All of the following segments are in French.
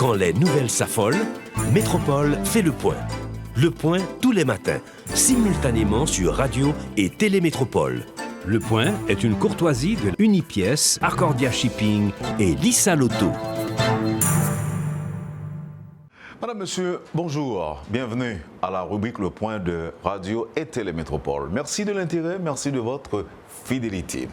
Quand les nouvelles s'affolent, Métropole fait le point. Le point tous les matins, simultanément sur Radio et Télémétropole. Le point est une courtoisie de Unipièce, Accordia Shipping et Lissa Lotto. Madame, Monsieur, bonjour. Bienvenue à la rubrique Le Point de Radio et Télémétropole. Merci de l'intérêt, merci de votre fidélité.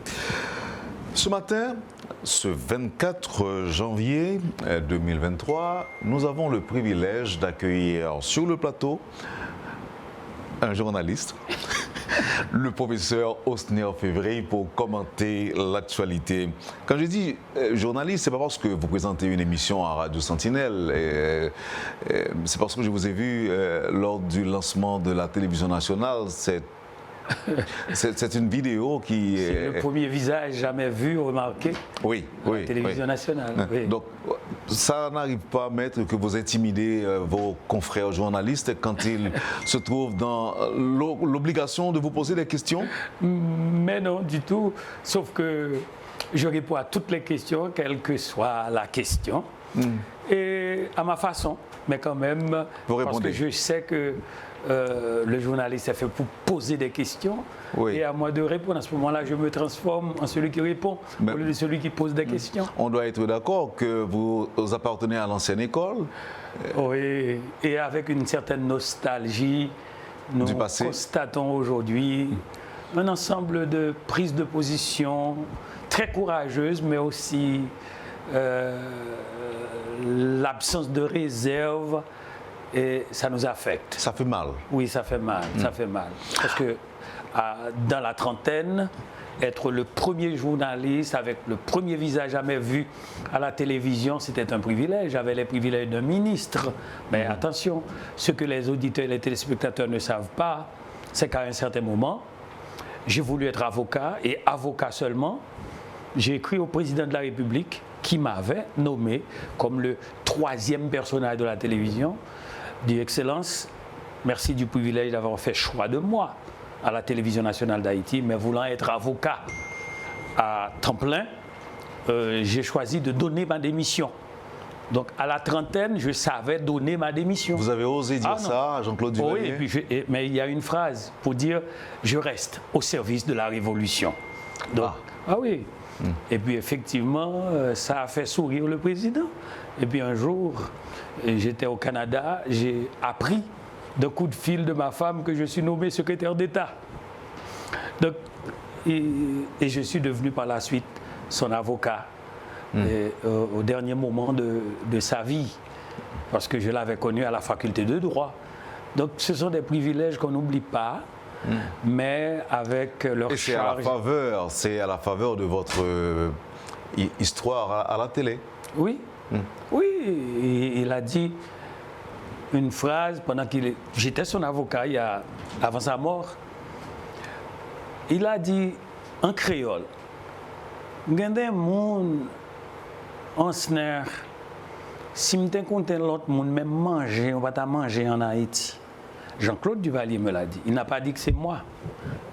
Ce matin, ce 24 janvier 2023, nous avons le privilège d'accueillir sur le plateau un journaliste, le professeur Osner Février, pour commenter l'actualité. Quand je dis journaliste, c'est pas parce que vous présentez une émission à Radio Sentinelle, c'est parce que je vous ai vu lors du lancement de la télévision nationale. C'est une vidéo qui est... C'est le premier visage jamais vu, remarqué, à la télévision nationale. Oui. Donc, ça n'arrive pas, maître, que vous intimidez vos confrères journalistes quand ils se trouvent dans l'obligation de vous poser des questions? Mais non, du tout. Sauf que je réponds à toutes les questions, quelle que soit la question, et à ma façon. Mais quand même, parce que je sais que le journaliste est fait pour poser des questions, et à moi de répondre. À ce moment-là, je me transforme en celui qui répond, au lieu de celui qui pose des questions. On doit être d'accord que vous appartenez à l'ancienne école. Oui, et avec une certaine nostalgie, nous constatons aujourd'hui un ensemble de prises de position très courageuses, mais aussi l'absence de réserve. Et ça nous affecte. Ça fait mal. Oui, ça fait mal, ça fait mal. Parce que dans la trentaine, être le premier journaliste avec le premier visage jamais vu à la télévision, c'était un privilège. J'avais les privilèges d'un ministre. Mais attention, ce que les auditeurs et les téléspectateurs ne savent pas, c'est qu'à un certain moment, j'ai voulu être avocat, et avocat seulement. J'ai écrit au président de la République qui m'avait nommé comme le 3e personnage de la télévision. Dit Excellence, merci du privilège d'avoir fait choix de moi à la télévision nationale d'Haïti, mais voulant être avocat à temps plein, j'ai choisi de donner ma démission. Donc à la trentaine, je savais donner ma démission. Vous avez osé dire ça à Jean-Claude Duvalier? Oui, mais il y a une phrase pour dire « je reste au service de la révolution ». Donc, oui. Et puis effectivement, ça a fait sourire le président. Et puis un jour, j'étais au Canada, j'ai appris d'un coup de fil de ma femme que je suis nommé secrétaire d'État. Donc, et je suis devenu par la suite son avocat au dernier moment de sa vie, parce que je l'avais connu à la faculté de droit. Donc ce sont des privilèges qu'on n'oublie pas. Mais avec leur charge... C'est à la faveur de votre histoire à la télé. Oui, oui. Il a dit une phrase pendant j'étais son avocat avant sa mort. Il a dit en créole, «Gende moun Osner, si m'te compte l'autre monde même manger, on va ta manger en Haïti.» Jean-Claude Duvalier me l'a dit. Il n'a pas dit que c'est moi,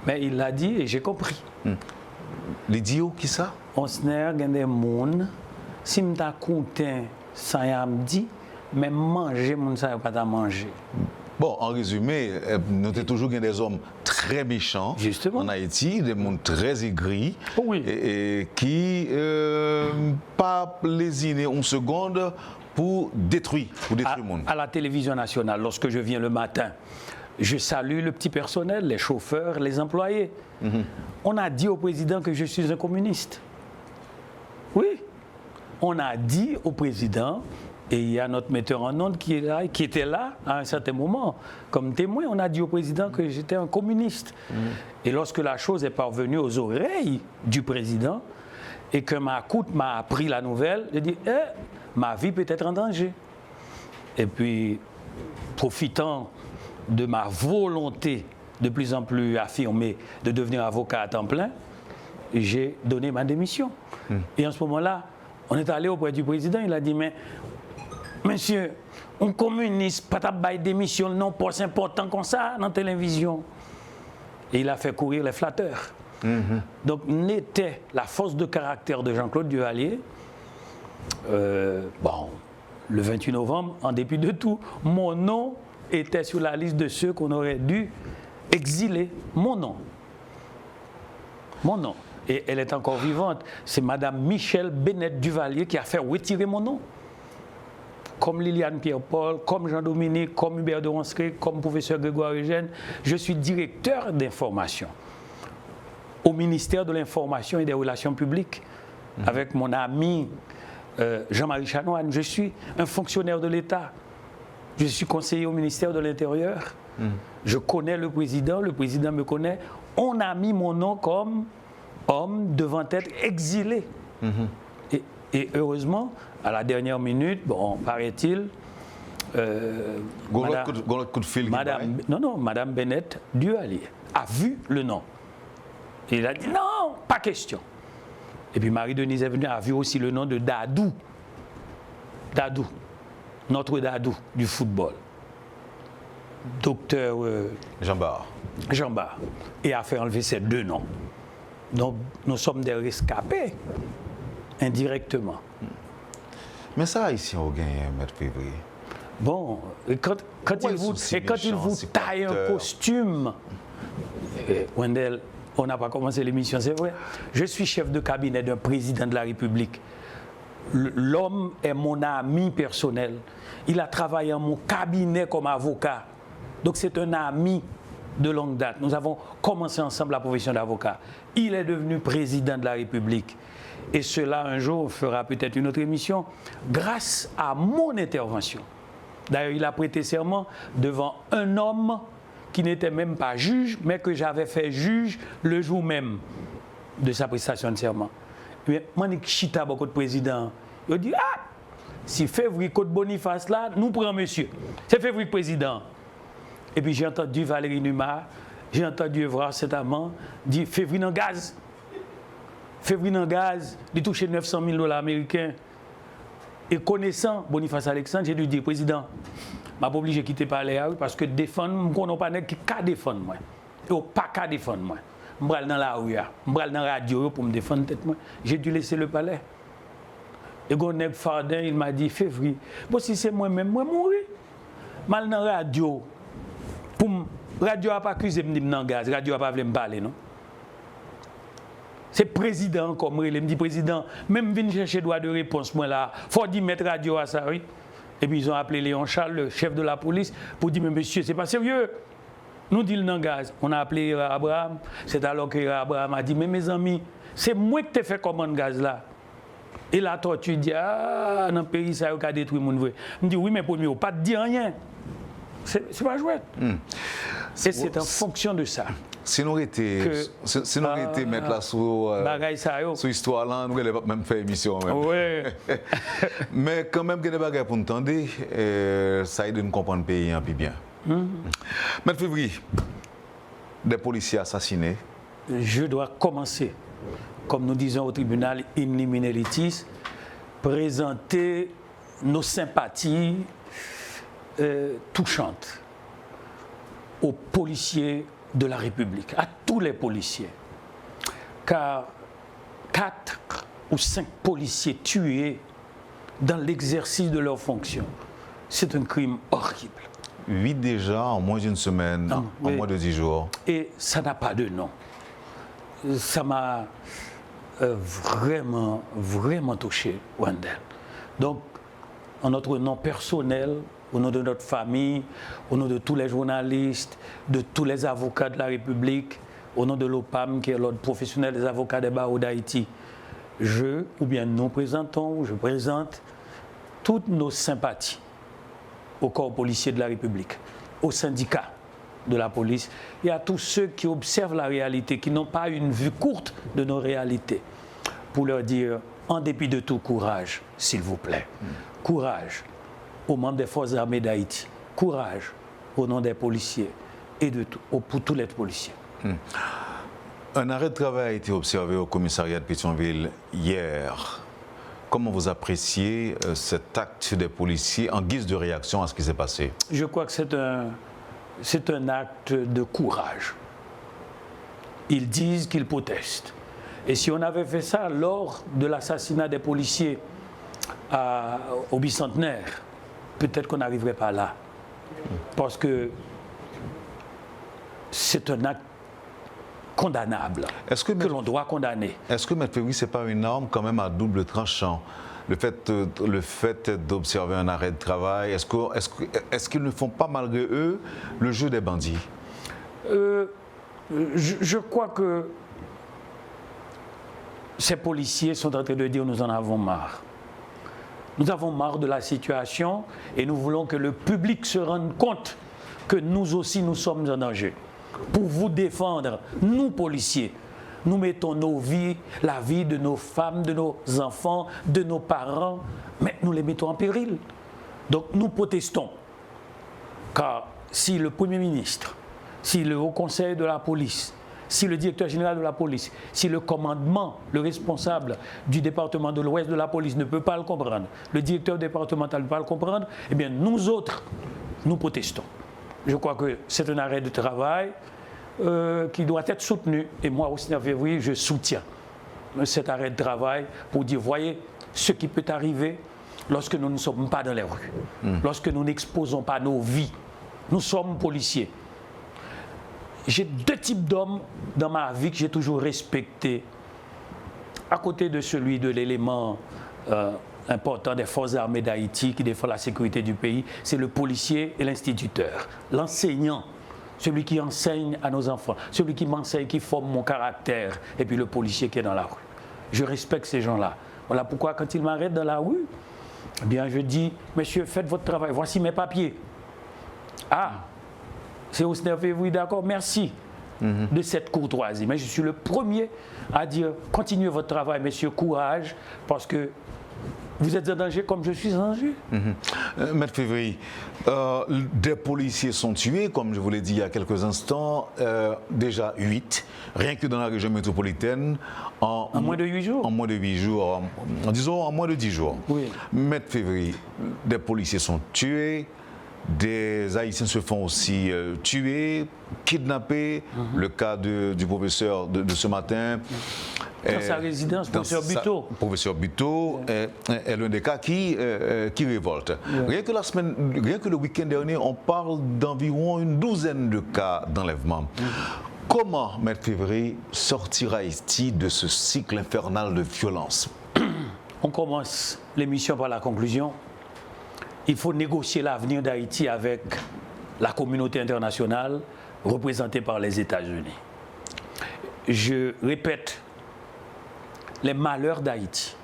mais il l'a dit et j'ai compris. L'idiot qui ça? Osner gende moun, si m'ta content ça y a me dit, mais manger moun ça pas ta manger. Bon, en résumé, nous avons toujours des hommes très méchants en Haïti, des mondes très aigris, et qui pas lésinés une seconde pour détruire le monde. À la télévision nationale, lorsque je viens le matin, je salue le petit personnel, les chauffeurs, les employés. On a dit au président que je suis un communiste. Oui, on a dit au président, et il y a notre metteur en ondes qui était là à un certain moment. Comme témoin, on a dit au président que j'étais un communiste. Et lorsque la chose est parvenue aux oreilles du président, et que ma coute m'a appris la nouvelle, j'ai dit, ma vie peut être en danger. Et puis, profitant de ma volonté de plus en plus affirmée de devenir avocat à temps plein, j'ai donné ma démission. Et en ce moment-là, on est allé auprès du président, il a dit, mais monsieur, un communiste, pas de démission, non pas si important comme ça dans la télévision. Et il a fait courir les flatteurs. Donc, n'était la force de caractère de Jean-Claude Duvalier, bon, le 28 novembre, en dépit de tout, mon nom était sur la liste de ceux qu'on aurait dû exiler. Mon nom. Mon nom. Et elle est encore vivante. C'est Madame Michèle Bennett Duvalier qui a fait retirer mon nom. Comme Liliane Pierre-Paul, comme Jean-Dominique, comme Hubert de Ronscré, comme professeur Grégoire Eugène, je suis directeur d'information au ministère de l'Information et des Relations publiques, avec mon ami Jean-Marie Chanoine. Je suis un fonctionnaire de l'État. Je suis conseiller au ministère de l'Intérieur. Je connais le président me connaît. On a mis mon nom comme homme devant être exilé. Et heureusement, à la dernière minute, bon, paraît-il, Madame Bennett Duvalier a vu le nom. Et il a dit non, pas question. Et puis Marie-Denise est venue, a vu aussi le nom de Dadou. Dadou, notre Dadou du football. Docteur Jean Bar. Et a fait enlever ces deux noms. Donc nous sommes des rescapés, indirectement. Mais ça, ici, on gagne, M. Février. Bon, et quand il vous taille un costume, Wendell, on n'a pas commencé l'émission, c'est vrai. Je suis chef de cabinet d'un président de la République. L'homme est mon ami personnel. Il a travaillé en mon cabinet comme avocat. Donc c'est un ami de longue date. Nous avons commencé ensemble la profession d'avocat. Il est devenu président de la République. Et cela, un jour, fera peut-être une autre émission, grâce à mon intervention. D'ailleurs, il a prêté serment devant un homme qui n'était même pas juge, mais que j'avais fait juge le jour même de sa prestation de serment. Mais Manik Chita, beaucoup de présidents, il dit, ah, si Février Côte Boniface là, nous prenons monsieur. C'est Février président. Et puis j'ai entendu Valérie Numa, j'ai entendu Evrard Saint-Amand dire Février en gaz. Février en gaz, il touche 900 000 $ américains. Et connaissant Boniface Alexandre, j'ai dû dire, président, je suis obligé de quitter le palais parce que défendre, je ne sais pas qui peut défendre moi. Et pas qu'à défendre moi. Je vais dans la rue, je vais dans la radio pour me défendre tête moi. J'ai dû laisser le palais. Et Goneb Fardin, il m'a dit, Février, bon, si c'est moi-même, moi mourir. Mal dans la radio. La radio n'a pas accusé de me gaz, la radio n'a pas voulu me parler, non? C'est président comme il me dit président, même venir chercher droit de réponse moi là, faut dire mettre radio à ça oui. Et puis ils ont appelé Léon Charles, le chef de la police, pour dire mais monsieur, c'est pas sérieux. Nous dit le non gaz. On a appelé Abraham, c'est alors que Abraham a dit mais mes amis, c'est moi qui t'ai fait commande gaz là. Et la tortue dit ah dans le pays ça a détruit mon vrai. Me dit oui mais pour mieux pas te dire rien. C'est pas jouet. Et c'est en fonction de ça. Si nous étions mettre là sous histoire là, nous n'allons pas même faire émission. Oui. Mais quand même, il y a des bagages pour nous entendre, ça aide à nous comprendre le pays un peu bien. Mais Février, des policiers assassinés. Je dois commencer, comme nous disons au tribunal in limine litis, présenter nos sympathies touchantes aux policiers de la République, à tous les policiers. Car 4 ou 5 policiers tués dans l'exercice de leurs fonctions, c'est un crime horrible. 8 déjà en moins d'une semaine, en moins de 10 jours. Et ça n'a pas de nom. Ça m'a vraiment, vraiment touché, Wendell. Donc, en notre nom personnel, au nom de notre famille, au nom de tous les journalistes, de tous les avocats de la République, au nom de l'OPAM, qui est l'ordre professionnel des avocats des barreaux d'Haïti, je présente toutes nos sympathies au corps policier de la République, aux syndicats de la police et à tous ceux qui observent la réalité, qui n'ont pas une vue courte de nos réalités, pour leur dire, en dépit de tout, courage, s'il vous plaît. Courage aux membres des forces armées d'Haïti. Courage au nom des policiers et pour tous les policiers. Un arrêt de travail a été observé au commissariat de Pétionville hier. Comment vous appréciez cet acte des policiers en guise de réaction à ce qui s'est passé? Je crois que c'est un acte de courage. Ils disent qu'ils protestent. Et si on avait fait ça lors de l'assassinat des policiers au bicentenaire, peut-être qu'on n'arriverait pas là. Parce que c'est un acte condamnable que l'on doit condamner. Est-ce que, Maître Février, ce n'est pas une arme quand même à double tranchant? Le fait d'observer un arrêt de travail, est-ce qu'ils ne font pas malgré eux le jeu des bandits? Je crois que ces policiers sont en train de dire nous en avons marre. Nous avons marre de la situation et nous voulons que le public se rende compte que nous aussi nous sommes en danger. Pour vous défendre, nous policiers, nous mettons nos vies, la vie de nos femmes, de nos enfants, de nos parents, mais nous les mettons en péril. Donc nous protestons. Car si le Premier ministre, si le Haut Conseil de la police, si le directeur général de la police, si le commandement, le responsable du département de l'Ouest de la police ne peut pas le comprendre, le directeur départemental ne peut pas le comprendre, eh bien nous autres, nous protestons. Je crois que c'est un arrêt de travail qui doit être soutenu. Et moi, au 9 février, je soutiens cet arrêt de travail pour dire, voyez, ce qui peut arriver lorsque nous ne sommes pas dans les rues, lorsque nous n'exposons pas nos vies. Nous sommes policiers. J'ai deux types d'hommes dans ma vie que j'ai toujours respectés, à côté de celui de l'élément important des forces armées d'Haïti qui défend la sécurité du pays, c'est le policier et l'instituteur, l'enseignant, celui qui enseigne à nos enfants, celui qui m'enseigne, qui forme mon caractère, et puis le policier qui est dans la rue. Je respecte ces gens-là. Voilà pourquoi quand ils m'arrêtent dans la rue, eh bien je dis, messieurs, faites votre travail, voici mes papiers. Ah, c'est au 9 février, d'accord, merci de cette courtoisie. Mais je suis le premier à dire, continuez votre travail, messieurs, courage, parce que vous êtes en danger comme je suis en danger. Maître Février, des policiers sont tués, comme je vous l'ai dit il y a quelques instants, déjà 8, rien que dans la région métropolitaine. En moins de 8 jours. En moins de 8 jours, disons en moins de 10 jours. Oui. Maître Février, des policiers sont tués, des Haïtiens se font aussi tuer, kidnapper, le cas du professeur de ce matin. Dans sa résidence, professeur Buteau. Professeur Buteau est l'un des cas qui révolte. Oui. Rien que le week-end dernier, on parle d'environ une douzaine de cas d'enlèvement. Comment, Maître Février, sortir Haïti de ce cycle infernal de violence? On commence l'émission par la conclusion. Il faut négocier l'avenir d'Haïti avec la communauté internationale représentée par les États-Unis. Je répète, les malheurs d'Haïti,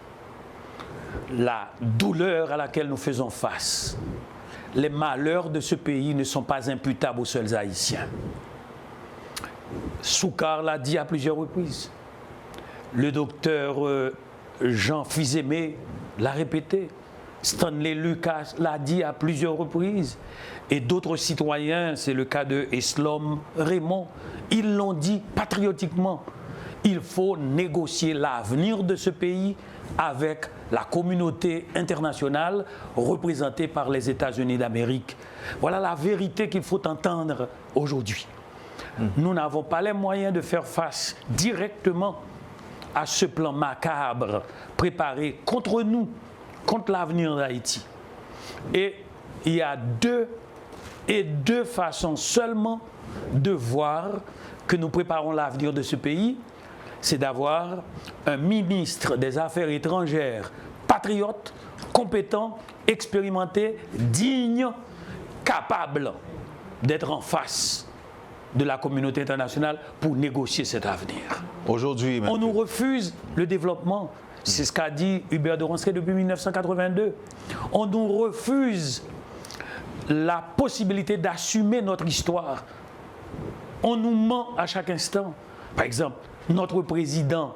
la douleur à laquelle nous faisons face, les malheurs de ce pays ne sont pas imputables aux seuls Haïtiens. Soukar l'a dit à plusieurs reprises. Le docteur Jean Fils-Aimé l'a répété. Stanley Lucas l'a dit à plusieurs reprises. Et d'autres citoyens, c'est le cas de Eslom Raymond, ils l'ont dit patriotiquement. Il faut négocier l'avenir de ce pays avec la communauté internationale représentée par les États-Unis d'Amérique. Voilà la vérité qu'il faut entendre aujourd'hui. Nous n'avons pas les moyens de faire face directement à ce plan macabre préparé contre nous, contre l'avenir d'Haïti. Et il y a deux façons seulement de voir que nous préparons l'avenir de ce pays. C'est d'avoir un ministre des Affaires étrangères patriote, compétent, expérimenté, digne, capable d'être en face de la communauté internationale pour négocier cet avenir. Aujourd'hui, on nous refuse le développement. C'est ce qu'a dit Hubert de Ronsquet depuis 1982. On nous refuse la possibilité d'assumer notre histoire. On nous ment à chaque instant. Par exemple, notre président,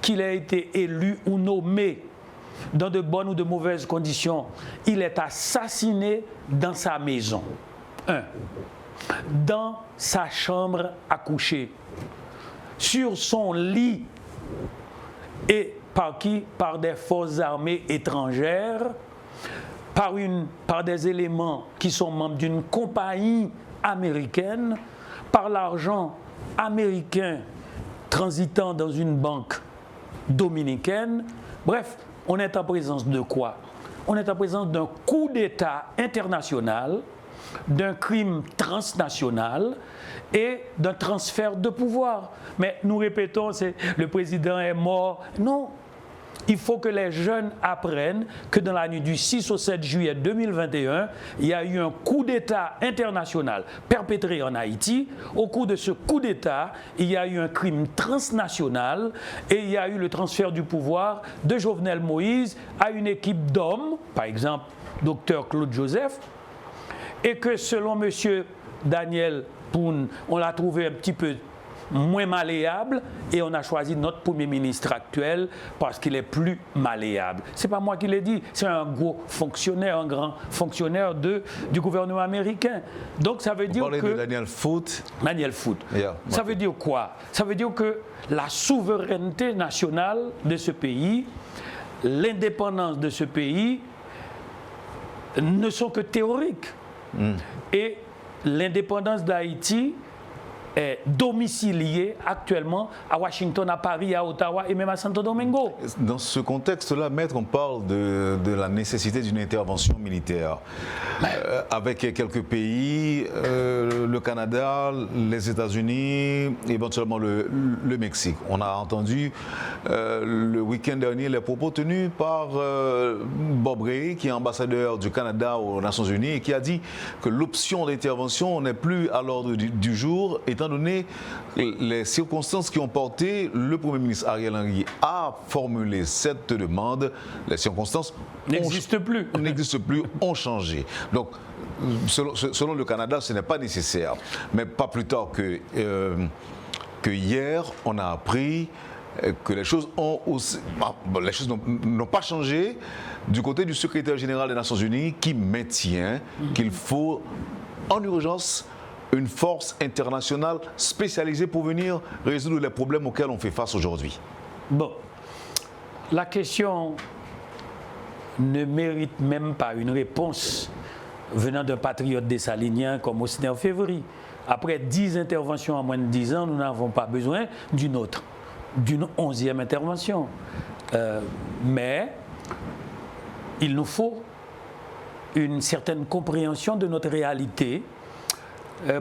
qu'il ait été élu ou nommé dans de bonnes ou de mauvaises conditions, il est assassiné dans sa maison. Dans sa chambre à coucher, sur son lit, et par qui? Par des forces armées étrangères, par des éléments qui sont membres d'une compagnie américaine, par l'argent américain transitant dans une banque dominicaine. Bref, on est en présence de quoi? on est en présence d'un coup d'État international, d'un crime transnational et d'un transfert de pouvoir. Mais nous répétons, le président est mort. Non. Il faut que les jeunes apprennent que dans la nuit du 6 au 7 juillet 2021, il y a eu un coup d'État international perpétré en Haïti. Au cours de ce coup d'État, il y a eu un crime transnational et il y a eu le transfert du pouvoir de Jovenel Moïse à une équipe d'hommes, par exemple Dr Claude Joseph, et que selon M. Daniel Poun, on l'a trouvé un petit peu moins malléable et on a choisi notre Premier ministre actuel parce qu'il est plus malléable. Ce n'est pas moi qui l'ai dit, c'est un gros fonctionnaire, un grand fonctionnaire du gouvernement américain. Donc ça veut dire que... de Daniel Foote. Daniel Foote. Yeah. Ça veut dire quoi? Ça veut dire que la souveraineté nationale de ce pays, l'indépendance de ce pays ne sont que théoriques. Et l'indépendance d'Haïti est domicilié actuellement à Washington, à Paris, à Ottawa et même à Santo Domingo. Dans ce contexte-là, Maître, on parle de la nécessité d'une intervention militaire avec quelques pays, le Canada, les États-Unis, éventuellement le Mexique. On a entendu le week-end dernier les propos tenus par Bob Rae, qui est ambassadeur du Canada aux Nations Unies, et qui a dit que l'option d'intervention n'est plus à l'ordre du jour, étant donné les circonstances qui ont porté le Premier ministre Ariel Henry à formuler cette demande. Les circonstances n'existent plus, ont changé. Donc, selon le Canada, ce n'est pas nécessaire. Mais pas plus tard que hier, on a appris que les choses n'ont pas changé du côté du secrétaire général des Nations Unies qui maintient qu'il faut en urgence une force internationale spécialisée pour venir résoudre les problèmes auxquels on fait face aujourd'hui. Bon, la question ne mérite même pas une réponse venant d'un patriote dessalinien comme Austin Février. Après 10 interventions en moins de 10 ans, nous n'avons pas besoin d'une 11e intervention. Mais il nous faut une certaine compréhension de notre réalité,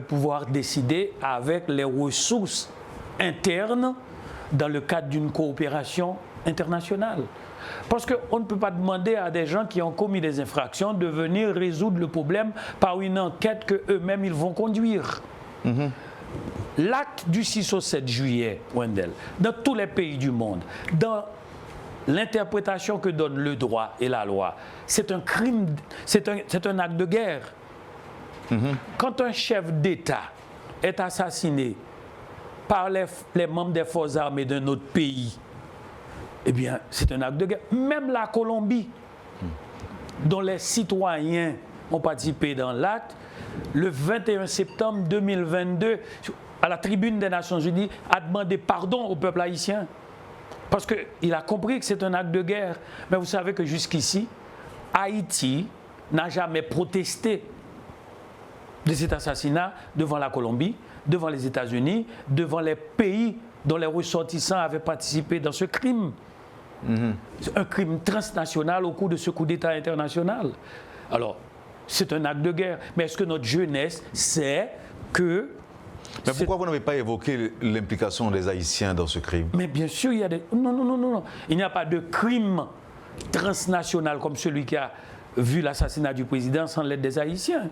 pouvoir décider avec les ressources internes dans le cadre d'une coopération internationale. Parce qu'on ne peut pas demander à des gens qui ont commis des infractions de venir résoudre le problème par une enquête qu'eux-mêmes ils vont conduire. L'acte du 6 au 7 juillet, Wendell, dans tous les pays du monde, dans l'interprétation que donne le droit et la loi, c'est un crime, c'est un acte de guerre. Quand un chef d'État est assassiné par les membres des forces armées d'un autre pays, eh bien, c'est un acte de guerre. Même la Colombie, dont les citoyens ont participé dans l'acte, le 21 septembre 2022, à la tribune des Nations Unies, a demandé pardon au peuple haïtien. Parce qu'il a compris que c'est un acte de guerre. Mais vous savez que jusqu'ici, Haïti n'a jamais protesté de cet assassinat devant la Colombie, devant les États-Unis, devant les pays dont les ressortissants avaient participé dans ce crime. C'est un crime transnational au cours de ce coup d'État international. Alors, c'est un acte de guerre. Mais est-ce que notre jeunesse sait que... Mais pourquoi vous n'avez pas évoqué l'implication des Haïtiens dans ce crime? Mais bien sûr, il y a des... Non. Il n'y a pas de crime transnational comme celui qui a vu l'assassinat du président sans l'aide des Haïtiens.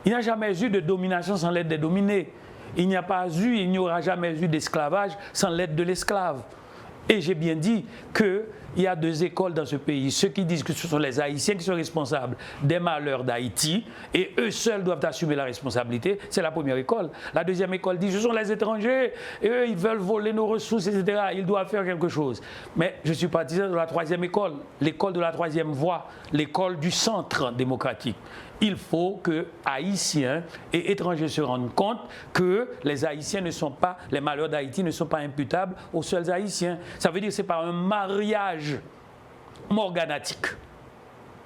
Il n'y a jamais eu de domination sans l'aide des dominés. Il n'y aura jamais eu d'esclavage sans l'aide de l'esclave. Et j'ai bien dit qu'il y a 2 écoles dans ce pays. Ceux qui disent que ce sont les Haïtiens qui sont responsables des malheurs d'Haïti et eux seuls doivent assumer la responsabilité, c'est la première école. La deuxième école dit ce sont les étrangers et eux ils veulent voler nos ressources, etc. Ils doivent faire quelque chose. Mais je suis partisan de la 3e école, l'école de la 3e voie, l'école du centre démocratique. Il faut que Haïtiens et étrangers se rendent compte que les Haïtiens ne sont pas, les malheurs d'Haïti ne sont pas imputables aux seuls Haïtiens. Ça veut dire que c'est par un mariage morganatique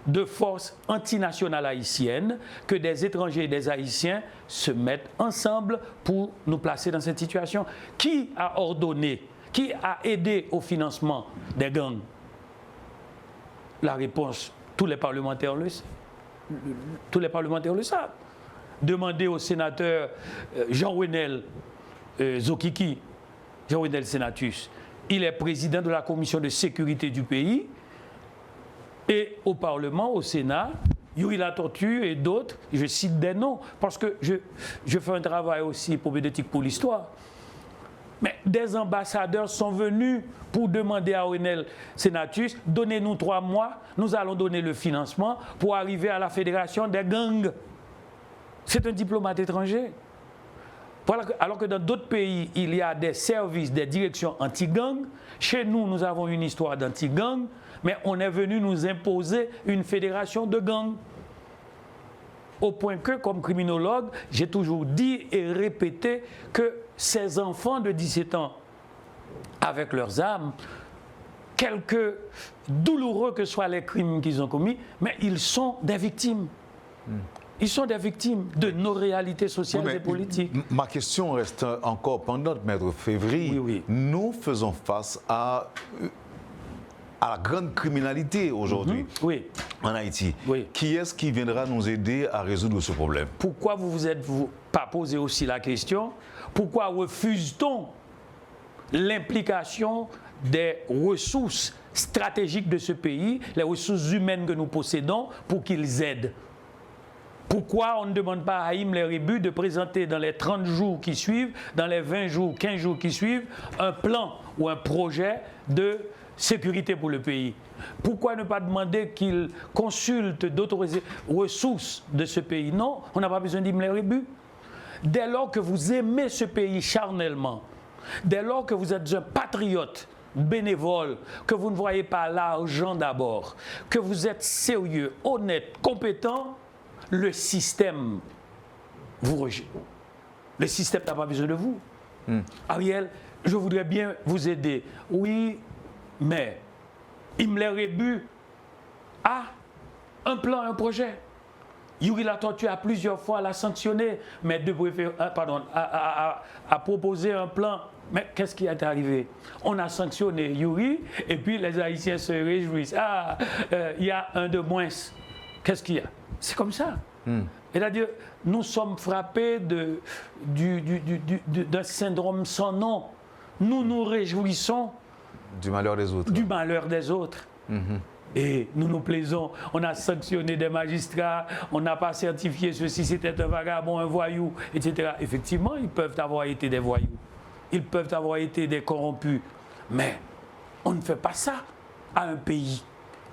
de forces antinationales haïtiennes que des étrangers et des Haïtiens se mettent ensemble pour nous placer dans cette situation. Qui a ordonné, qui a aidé au financement des gangs? La réponse Tous les parlementaires le savent. Tous les parlementaires le savent. Demandez au sénateur Jean-Renel Zokiki, Jean-Renel Senatus. Il est président de la commission de sécurité du pays. Et au Parlement, au Sénat, Yuri Latortue et d'autres, je cite des noms, parce que je fais un travail aussi propédeutique pour l'histoire. Mais des ambassadeurs sont venus pour demander à Renel Senatus, donnez-nous 3 mois, nous allons donner le financement pour arriver à la fédération des gangs. C'est un diplomate étranger. Voilà, alors que dans d'autres pays, il y a des services, des directions anti-gang. Chez nous, nous avons une histoire d'anti-gang, mais on est venu nous imposer une fédération de gangs. Au point que, comme criminologue, j'ai toujours dit et répété que ces enfants de 17 ans, avec leurs armes, quelque douloureux que soient les crimes qu'ils ont commis, mais ils sont des victimes. Ils sont des victimes de nos réalités sociales et politiques. Ma question reste encore pendante, Maître Févry. Oui, oui. Nous faisons face à la grande criminalité aujourd'hui en Haïti. Oui. Qui est-ce qui viendra nous aider à résoudre ce problème? Pourquoi vous pas posé aussi la question? Pourquoi refuse-t-on l'implication des ressources stratégiques de ce pays, les ressources humaines que nous possédons, pour qu'ils aident? Pourquoi on ne demande pas à Haïm les Rébus de présenter dans les 30 jours qui suivent, dans les 20 jours, 15 jours qui suivent, un plan ou un projet de sécurité pour le pays? Pourquoi ne pas demander qu'il consulte d'autres ressources de ce pays? Non, on n'a pas besoin d'Haïm les Rébus. Dès lors que vous aimez ce pays charnellement, dès lors que vous êtes un patriote bénévole, que vous ne voyez pas l'argent d'abord, que vous êtes sérieux, honnête, compétent, le système vous rejette. Le système n'a pas besoin de vous. Ariel, je voudrais bien vous aider. Oui, mais Himmler Rébu a un plan, un projet. Yuri Latortue a plusieurs fois l'a sanctionné, mais a proposé un plan. Mais qu'est-ce qui est arrivé? On a sanctionné Yuri et puis les Haïtiens se réjouissent. Ah, il y a un de moins. Qu'est-ce qu'il y a? C'est comme ça. C'est-à-dire, nous sommes frappés d'un syndrome sans nom. Nous nous réjouissons du malheur des autres. Du malheur des autres. Et nous nous plaisons. On a sanctionné des magistrats, on n'a pas certifié ceci, c'était un vagabond, un voyou, etc. Effectivement, ils peuvent avoir été des voyous. Ils peuvent avoir été des corrompus. Mais on ne fait pas ça à un pays.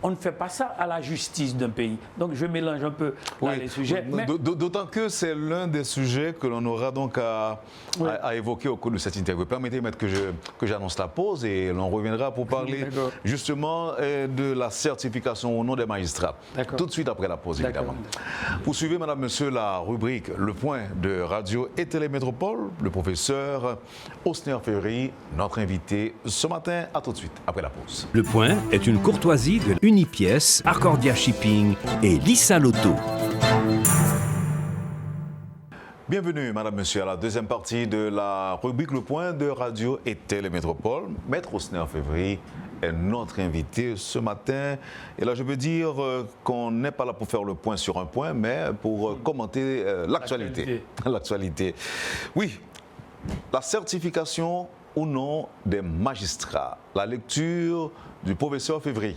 On ne fait pas ça à la justice d'un pays. Donc je mélange un peu les sujets. Mais... D'autant que c'est l'un des sujets que l'on aura donc à évoquer au cours de cette interview. Permettez-moi que j'annonce la pause et l'on reviendra pour parler justement de la certification au nom des magistrats. Tout de suite après la pause, évidemment. Poursuivez, madame, monsieur, la rubrique Le Point de Radio et Télémétropole. Le professeur Osner Févry, notre invité ce matin. À tout de suite après la pause. Le Point est une courtoisie de Unipièce, Accordia Shipping et Lissa Lotto. Bienvenue, madame, monsieur, à la deuxième partie de la rubrique Le Point de Radio et Télémétropole. Maître Osner Févry est notre invité ce matin. Et là, je veux dire qu'on n'est pas là pour faire le point sur un point, mais pour commenter l'actualité. Oui, la certification ou non des magistrats. La lecture du professeur Févry.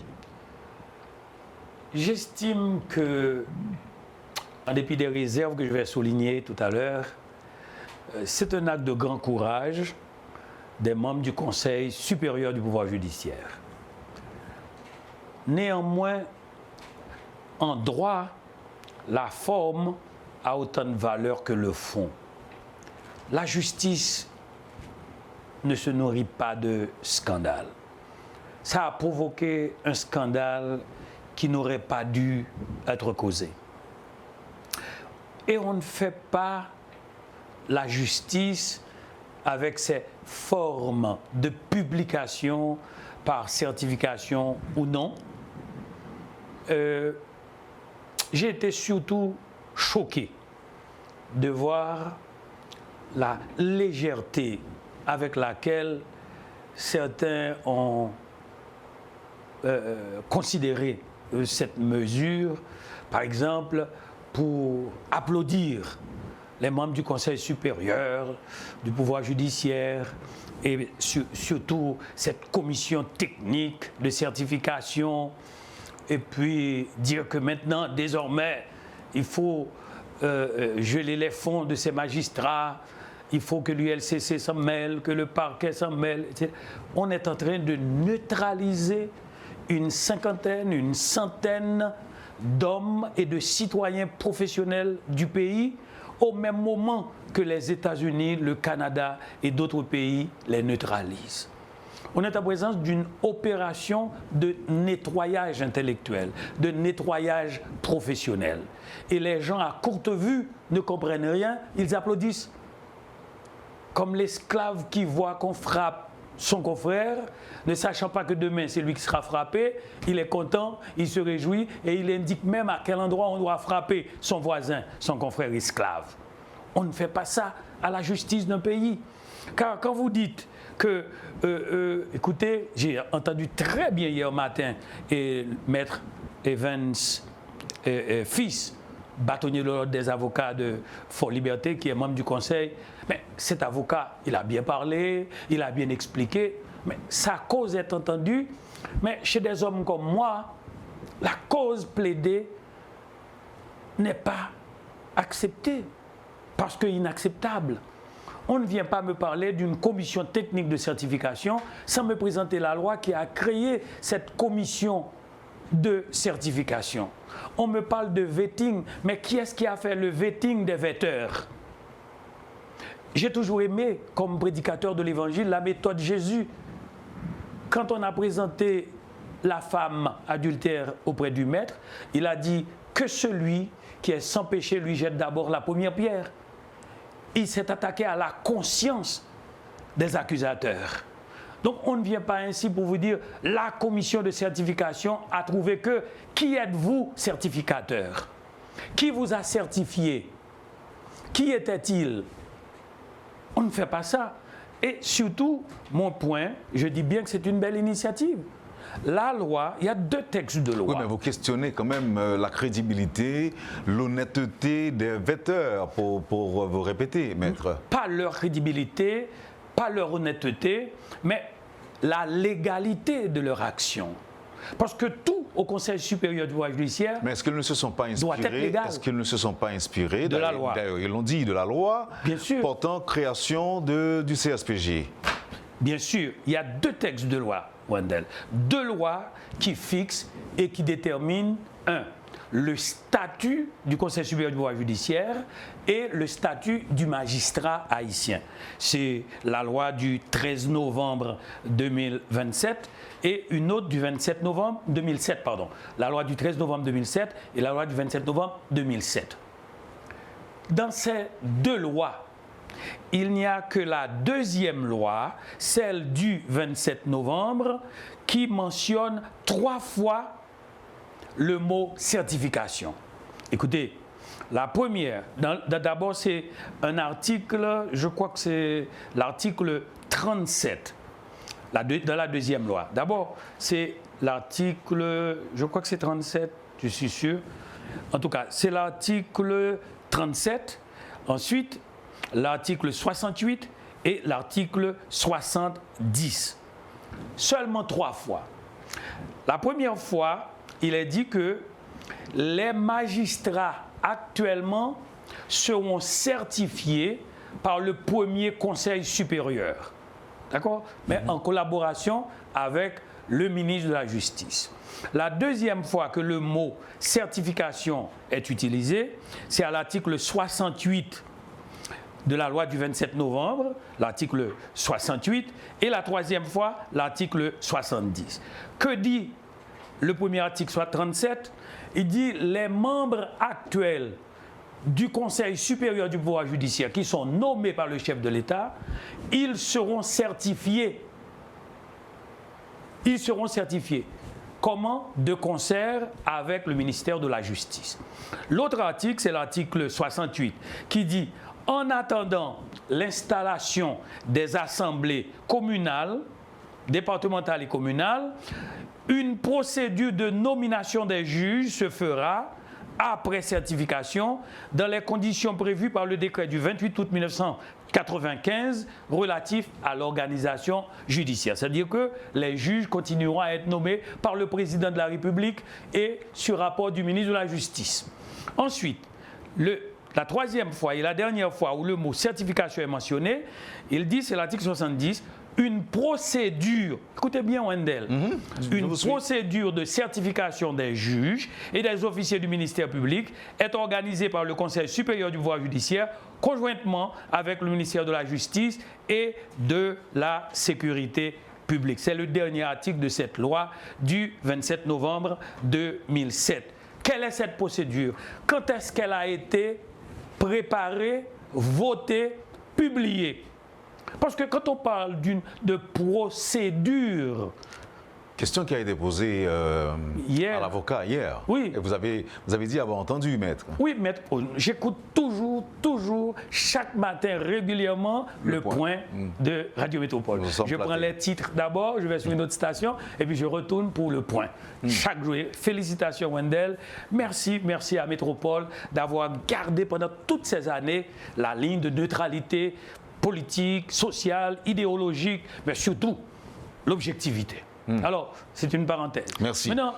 J'estime que, en dépit des réserves que je vais souligner tout à l'heure, c'est un acte de grand courage des membres du Conseil supérieur du pouvoir judiciaire. Néanmoins, en droit, la forme a autant de valeur que le fond. La justice ne se nourrit pas de scandale. Ça a provoqué un scandale qui n'aurait pas dû être causé. Et on ne fait pas la justice avec ces formes de publication par certification ou non. J'ai été surtout choqué de voir la légèreté avec laquelle certains ont considéré cette mesure, par exemple, pour applaudir les membres du Conseil supérieur, du pouvoir judiciaire et surtout cette commission technique de certification, et puis dire que maintenant, désormais, il faut geler les fonds de ces magistrats, il faut que l'ULCC s'en mêle, que le parquet s'en mêle, etc. On est en train de neutraliser une cinquantaine, une centaine d'hommes et de citoyens professionnels du pays au même moment que les États-Unis, le Canada et d'autres pays les neutralisent. On est en présence d'une opération de nettoyage intellectuel, de nettoyage professionnel. Et les gens à courte vue ne comprennent rien, ils applaudissent. Comme l'esclave qui voit qu'on frappe son confrère, ne sachant pas que demain c'est lui qui sera frappé, il est content, il se réjouit et il indique même à quel endroit on doit frapper son voisin, son confrère esclave. On ne fait pas ça à la justice d'un pays. Car quand vous dites que, écoutez, j'ai entendu très bien hier matin Maître Evans fils, bâtonnier de l'ordre des avocats de Fort Liberté, qui est membre du conseil, mais cet avocat, il a bien parlé, il a bien expliqué, mais sa cause est entendue. Mais chez des hommes comme moi, la cause plaidée n'est pas acceptée, parce que inacceptable. On ne vient pas me parler d'une commission technique de certification sans me présenter la loi qui a créé cette commission de certification. On me parle de vetting, mais qui est-ce qui a fait le vetting des vetteurs? J'ai toujours aimé, comme prédicateur de l'Évangile, la méthode Jésus. Quand on a présenté la femme adultère auprès du maître, il a dit que celui qui est sans péché lui jette d'abord la première pierre. Il s'est attaqué à la conscience des accusateurs. Donc on ne vient pas ainsi pour vous dire la commission de certification a trouvé que qui êtes-vous certificateur? Qui vous a certifié? Qui était-il? On ne fait pas ça. Et surtout, mon point, je dis bien que c'est une belle initiative. La loi, il y a deux textes de loi. Oui, mais vous questionnez quand même la crédibilité, l'honnêteté des vetteurs, pour vous répéter, maître. Pas leur crédibilité, pas leur honnêteté, mais la légalité de leur action. Parce que tout au Conseil supérieur du pouvoir judiciaire. Mais est-ce qu'ils ne se sont pas inspirés? Est-ce qu'ils ne se sont pas inspirés de la loi? D'ailleurs, ils l'ont dit, de la loi. Bien sûr. Portant création du CSPJ. Bien sûr, il y a deux textes de loi, Wendell. Deux lois qui fixent et qui déterminent, un, le statut du Conseil supérieur du pouvoir judiciaire et le statut du magistrat haïtien. C'est la loi du 13 novembre 2027 et une autre du 27 novembre 2007, pardon. La loi du 13 novembre 2007 et la loi du 27 novembre 2007. Dans ces deux lois, il n'y a que la deuxième loi, celle du 27 novembre, qui mentionne 3 fois le mot certification. Écoutez, la première, d'abord c'est un article, je crois que c'est l'article 37, dans la deuxième loi. D'abord, c'est l'article, je crois que c'est 37, je suis sûr. En tout cas, c'est l'article 37. Ensuite, l'article 68 et l'article 70. Seulement 3 fois. La première fois, il est dit que les magistrats actuellement seront certifiés par le premier conseil supérieur. D'accord? Mais en collaboration avec le ministre de la Justice. La deuxième fois que le mot certification est utilisé, c'est à l'article 68 de la loi du 27 novembre, l'article 68, et la troisième fois, l'article 70. Que dit le premier article, soit 37? Il dit les membres actuels du Conseil supérieur du pouvoir judiciaire qui sont nommés par le chef de l'État, ils seront certifiés. Ils seront certifiés. Comment? De concert avec le ministère de la Justice. L'autre article, c'est l'article 68, qui dit en attendant l'installation des assemblées communales, départementales et communales, Une procédure de nomination des juges se fera après certification dans les conditions prévues par le décret du 28 août 1995 relatif à l'organisation judiciaire. C'est-à-dire que les juges continueront à être nommés par le président de la République et sur rapport du ministre de la Justice. Ensuite, la troisième fois et la dernière fois où le mot certification est mentionné, il dit, c'est l'article 70, une procédure, écoutez bien Wendell, une procédure de certification des juges et des officiers du ministère public est organisée par le Conseil supérieur du pouvoir judiciaire conjointement avec le ministère de la Justice et de la Sécurité publique. C'est le dernier article de cette loi du 27 novembre 2007. Quelle est cette procédure? Quand est-ce qu'elle a été préparée, votée, publiée? Parce que quand on parle de procédure... Question qui a été posée à l'avocat hier. Oui. Et vous avez dit avoir entendu, maître. Oui, maître. J'écoute toujours, chaque matin, régulièrement, le point de Radio Métropole. Je prends les titres d'abord, je vais sur une autre station, et puis je retourne pour le point. Chaque jour. Félicitations, Wendell. Merci à Métropole d'avoir gardé pendant toutes ces années la ligne de neutralité politique, sociale, idéologique, mais surtout l'objectivité. Alors, c'est une parenthèse. Merci. Maintenant,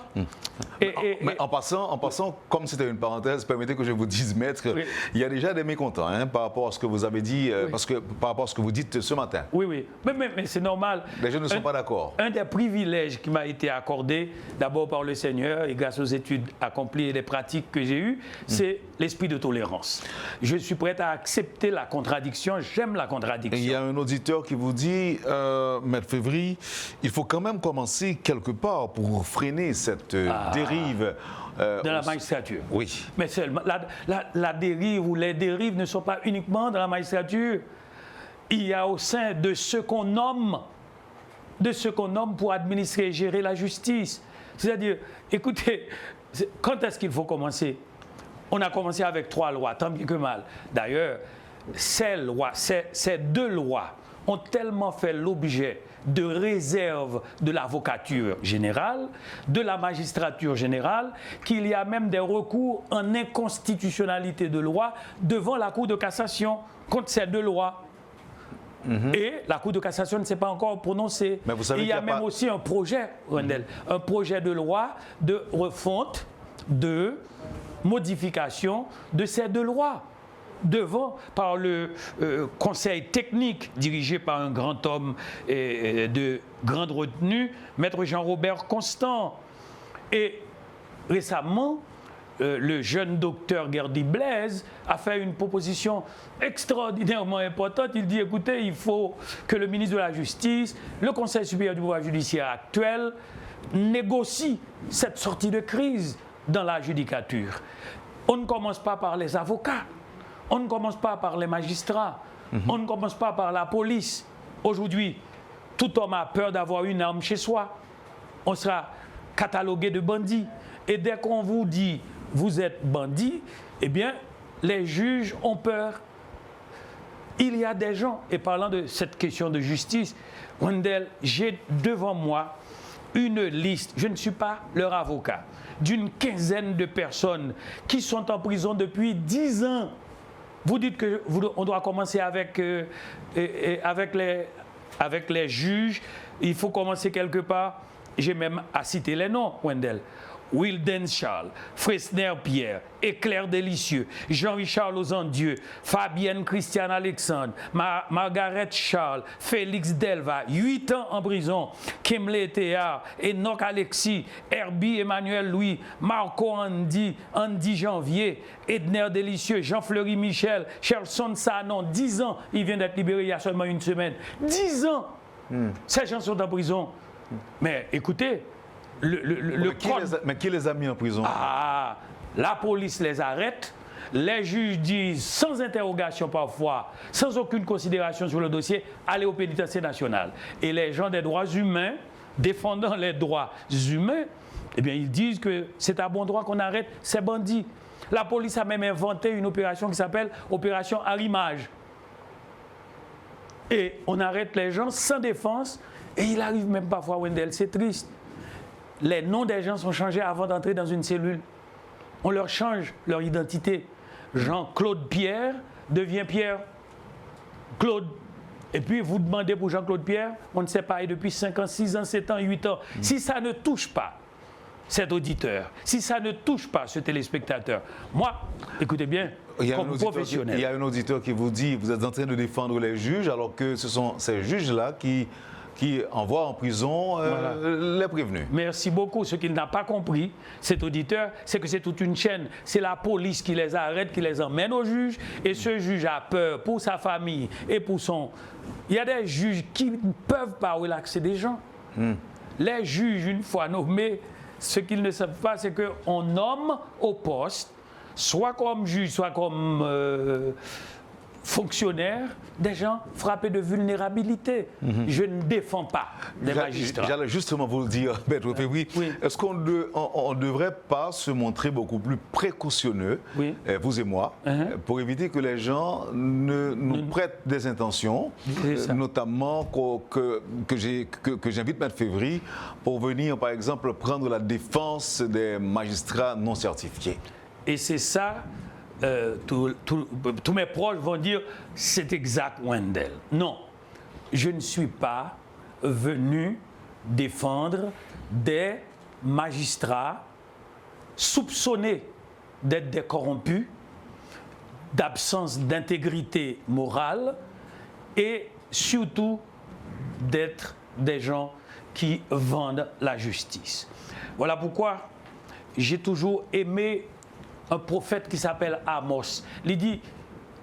mais en passant, comme c'était une parenthèse, permettez que je vous dise, maître, il y a déjà des mécontents par rapport à ce que vous avez dit, par rapport à ce que vous dites ce matin. Oui. Mais c'est normal. Les gens ne sont pas d'accord. Un des privilèges qui m'a été accordé, d'abord par le Seigneur et grâce aux études accomplies et les pratiques que j'ai eues, c'est l'esprit de tolérance. Je suis prêt à accepter la contradiction, j'aime la contradiction. Et il y a un auditeur qui vous dit, maître Févry, il faut quand même commencer quelque part pour freiner cette dérive de la magistrature. Oui. Mais seulement, la dérive ou les dérives ne sont pas uniquement dans la magistrature. Il y a au sein de ce qu'on nomme pour administrer et gérer la justice. C'est-à-dire, écoutez, quand est-ce qu'il faut commencer? On a commencé avec 3 lois, tant bien que mal. D'ailleurs, ces 2 lois ont tellement fait l'objet de réserve de l'avocature générale, de la magistrature générale, qu'il y a même des recours en inconstitutionnalité de loi devant la Cour de cassation contre ces 2 lois. Et la Cour de cassation ne s'est pas encore prononcée. Mais vous savez il y a même aussi un projet, Wendell, un projet de loi de refonte, de modification de ces 2 lois. Par le conseil technique dirigé par un grand homme de grande retenue, maître Jean-Robert Constant. Et récemment, le jeune docteur Gerdy Blaise a fait une proposition extraordinairement importante. Il dit, écoutez, il faut que le ministre de la Justice, le Conseil supérieur du pouvoir judiciaire actuel, négocie cette sortie de crise dans la judicature. On ne commence pas par les avocats. On ne commence pas par les magistrats, on ne commence pas par la police. Aujourd'hui, tout homme a peur d'avoir une arme chez soi. On sera catalogué de bandits. Et dès qu'on vous dit « vous êtes bandit », eh bien, les juges ont peur. Il y a des gens, et parlant de cette question de justice, Wendell, j'ai devant moi une liste, je ne suis pas leur avocat, d'une quinzaine de personnes qui sont en prison depuis 10 ans. Vous dites qu'on doit commencer avec les juges, il faut commencer quelque part. J'ai même à citer les noms, Wendell. Wilden Charles, Fresner Pierre, Éclair Délicieux, Jean-Richard Losandieu, Fabienne Christiane Alexandre, Margaret Charles, Félix Delva, 8 ans en prison, Kimley Théard, Enoch Alexis, Herbie Emmanuel Louis, Marco Andy Janvier, Edner Délicieux, Jean-Fleury Michel, Cherson Sanon, 10 ans, il vient d'être libéré il y a seulement une semaine. 10 ans Ces gens sont en prison. Mais écoutez, mais qui les a mis en prison? La police les arrête, les juges disent sans interrogation parfois, sans aucune considération sur le dossier, allez au pénitencier national. Et les gens des droits humains, défendant les droits humains, eh bien ils disent que c'est à bon droit qu'on arrête ces bandits. La police a même inventé une opération qui s'appelle opération arrimage. Et on arrête les gens sans défense, et il arrive même parfois, Wendell, c'est triste. les noms des gens sont changés avant d'entrer dans une cellule. On leur change leur identité. Jean-Claude Pierre devient Pierre Claude. Et puis vous demandez pour Jean-Claude Pierre, on ne sait pas, et depuis 5 ans, 6 ans, 7 ans, 8 ans. Si ça ne touche pas cet auditeur, si ça ne touche pas ce téléspectateur, moi, écoutez bien, comme professionnel. Il y a un auditeur qui vous dit, vous êtes en train de défendre les juges, alors que ce sont ces juges-là qui envoient en prison les prévenus. Merci beaucoup. Ce qu'il n'a pas compris, cet auditeur, c'est que c'est toute une chaîne. C'est la police qui les arrête, qui les emmène au juge, et ce juge a peur pour sa famille et pour son... Il y a des juges qui ne peuvent pas relaxer des gens. Les juges, une fois nommés, ce qu'ils ne savent pas, c'est qu'on nomme au poste, soit comme juge, soit comme fonctionnaire, des gens frappés de vulnérabilité. Je ne défends pas les magistrats. J'allais justement vous le dire, Maître Février. Oui. Est-ce qu'on ne devrait pas se montrer beaucoup plus précautionneux, vous et moi, pour éviter que les gens nous prêtent des intentions, notamment que j'invite Maître Février pour venir, par exemple, prendre la défense des magistrats non certifiés? Et c'est ça... tous mes proches vont dire c'est exact Wendell. Non, je ne suis pas venu défendre des magistrats soupçonnés d'être des corrompus, d'absence d'intégrité morale et surtout d'être des gens qui vendent la justice. Voilà pourquoi j'ai toujours aimé un prophète qui s'appelle Amos. Il dit,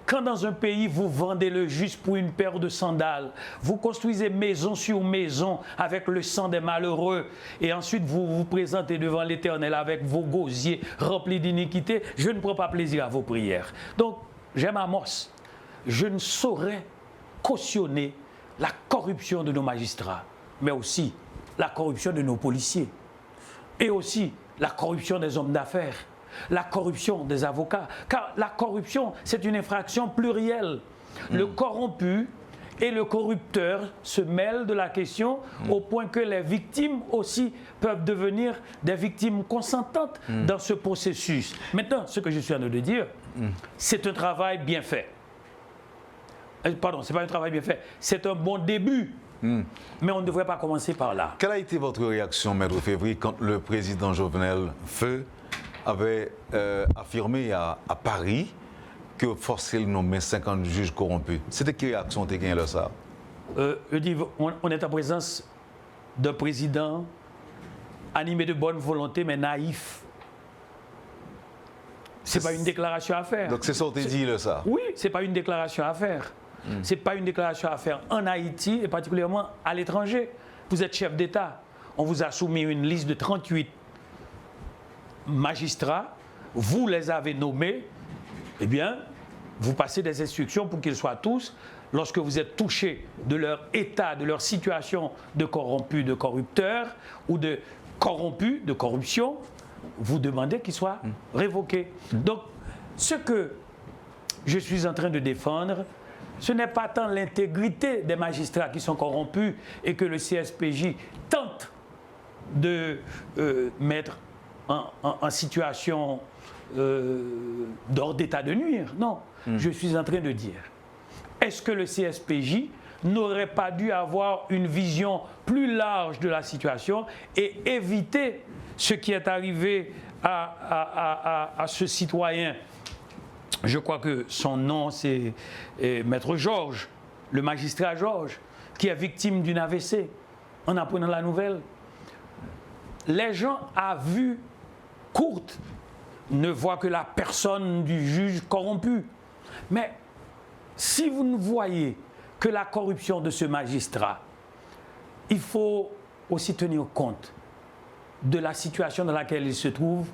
quand dans un pays vous vendez le juste pour une paire de sandales, vous construisez maison sur maison avec le sang des malheureux et ensuite vous vous présentez devant l'Éternel avec vos gosiers remplis d'iniquité, je ne prends pas plaisir à vos prières. Donc, j'aime Amos. Je ne saurais cautionner la corruption de nos magistrats, mais aussi la corruption de nos policiers et aussi la corruption des hommes d'affaires. La corruption des avocats, car la corruption, c'est une infraction plurielle. Le corrompu et le corrupteur se mêlent de la question au point que les victimes aussi peuvent devenir des victimes consentantes dans ce processus. Maintenant, ce que je suis en train de dire, c'est un travail bien fait. Pardon, ce n'est pas un travail bien fait, c'est un bon début. Mais on ne devrait pas commencer par là. Quelle a été votre réaction, Maître Février, quand le président Jovenel Feu avait affirmé à Paris que forcément nommer 50 juges corrompus? C'était quelle réaction t'es gagné là ça? Je dis, on est en présence d'un président animé de bonne volonté mais naïf. C'est pas une déclaration à faire. Donc c'est ça qu'on t'a dit là ça? Oui, c'est pas une déclaration à faire. C'est pas une déclaration à faire en Haïti et particulièrement à l'étranger. Vous êtes chef d'État. On vous a soumis une liste de 38 magistrats, vous les avez nommés, eh bien, vous passez des instructions pour qu'ils soient tous, lorsque vous êtes touché de leur état, de leur situation de corrompus, de corrupteurs, ou de corrompus, de corruption, vous demandez qu'ils soient révoqués. Donc, ce que je suis en train de défendre, ce n'est pas tant l'intégrité des magistrats qui sont corrompus et que le CSPJ tente de mettre en situation d'ordre d'état de nuire. Non, je suis en train de dire, est-ce que le CSPJ n'aurait pas dû avoir une vision plus large de la situation et éviter ce qui est arrivé à ce citoyen? Je crois que son nom, c'est Maître Georges, le magistrat Georges, qui est victime d'une AVC en apprenant la nouvelle. Les gens à vue courte ne voient que la personne du juge corrompu. Mais si vous ne voyez que la corruption de ce magistrat, il faut aussi tenir compte de la situation dans laquelle il se trouve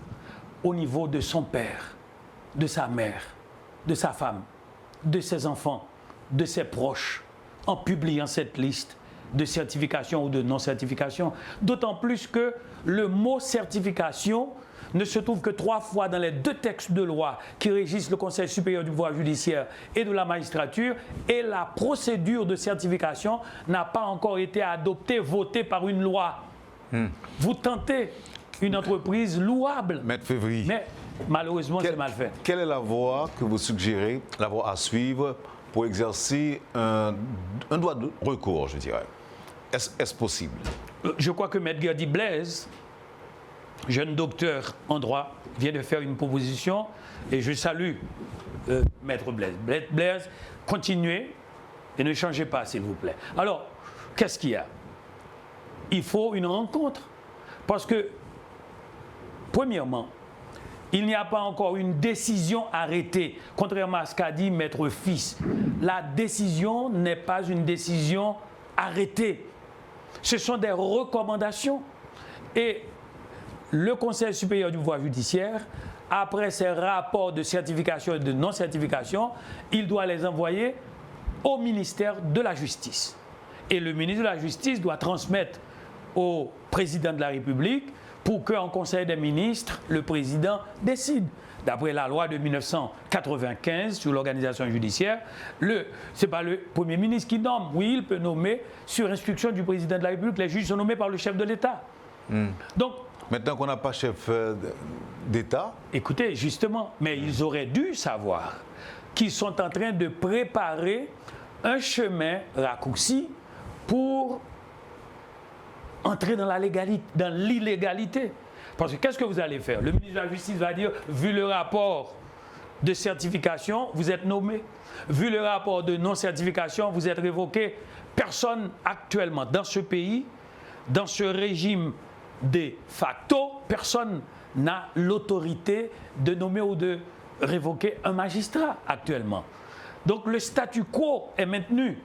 au niveau de son père, de sa mère, de sa femme, de ses enfants, de ses proches, en publiant cette liste de certification ou de non-certification. D'autant plus que le mot certification ne se trouve que 3 fois dans les 2 textes de loi qui régissent le Conseil supérieur du pouvoir judiciaire et de la magistrature, et la procédure de certification n'a pas encore été adoptée, votée par une loi. Vous tentez une entreprise louable. Maître Février. Mais malheureusement, c'est mal fait. Quelle est la voie que vous suggérez, la voie à suivre pour exercer un droit de recours, je dirais? Est-ce possible? Je crois que Maître Gardy Blaise, jeune docteur en droit, vient de faire une proposition et je salue Maître Blaise. Blaise, continuez et ne changez pas, s'il vous plaît. Alors, qu'est-ce qu'il y a? Il faut une rencontre. Parce que, premièrement, il n'y a pas encore une décision arrêtée, contrairement à ce qu'a dit Maître Fils. La décision n'est pas une décision arrêtée. Ce sont des recommandations. Et le Conseil supérieur du pouvoir judiciaire, après ces rapports de certification et de non-certification, il doit les envoyer au ministère de la Justice. Et le ministre de la Justice doit transmettre au président de la République pour qu'en Conseil des ministres, le président décide. D'après la loi de 1995 sur l'organisation judiciaire, ce n'est pas le Premier ministre qui nomme. Oui, il peut nommer sur instruction du président de la République. Les juges sont nommés par le chef de l'État. Donc, maintenant qu'on n'a pas chef d'État. Écoutez, justement, mais ils auraient dû savoir qu'ils sont en train de préparer un chemin raccourci pour entrer dans l'illégalité. Parce que qu'est-ce que vous allez faire? Le ministre de la Justice va dire, vu le rapport de certification, vous êtes nommé. Vu le rapport de non-certification, vous êtes révoqué. Personne actuellement dans ce pays, dans ce régime de facto, personne n'a l'autorité de nommer ou de révoquer un magistrat actuellement. Donc le statu quo est maintenu.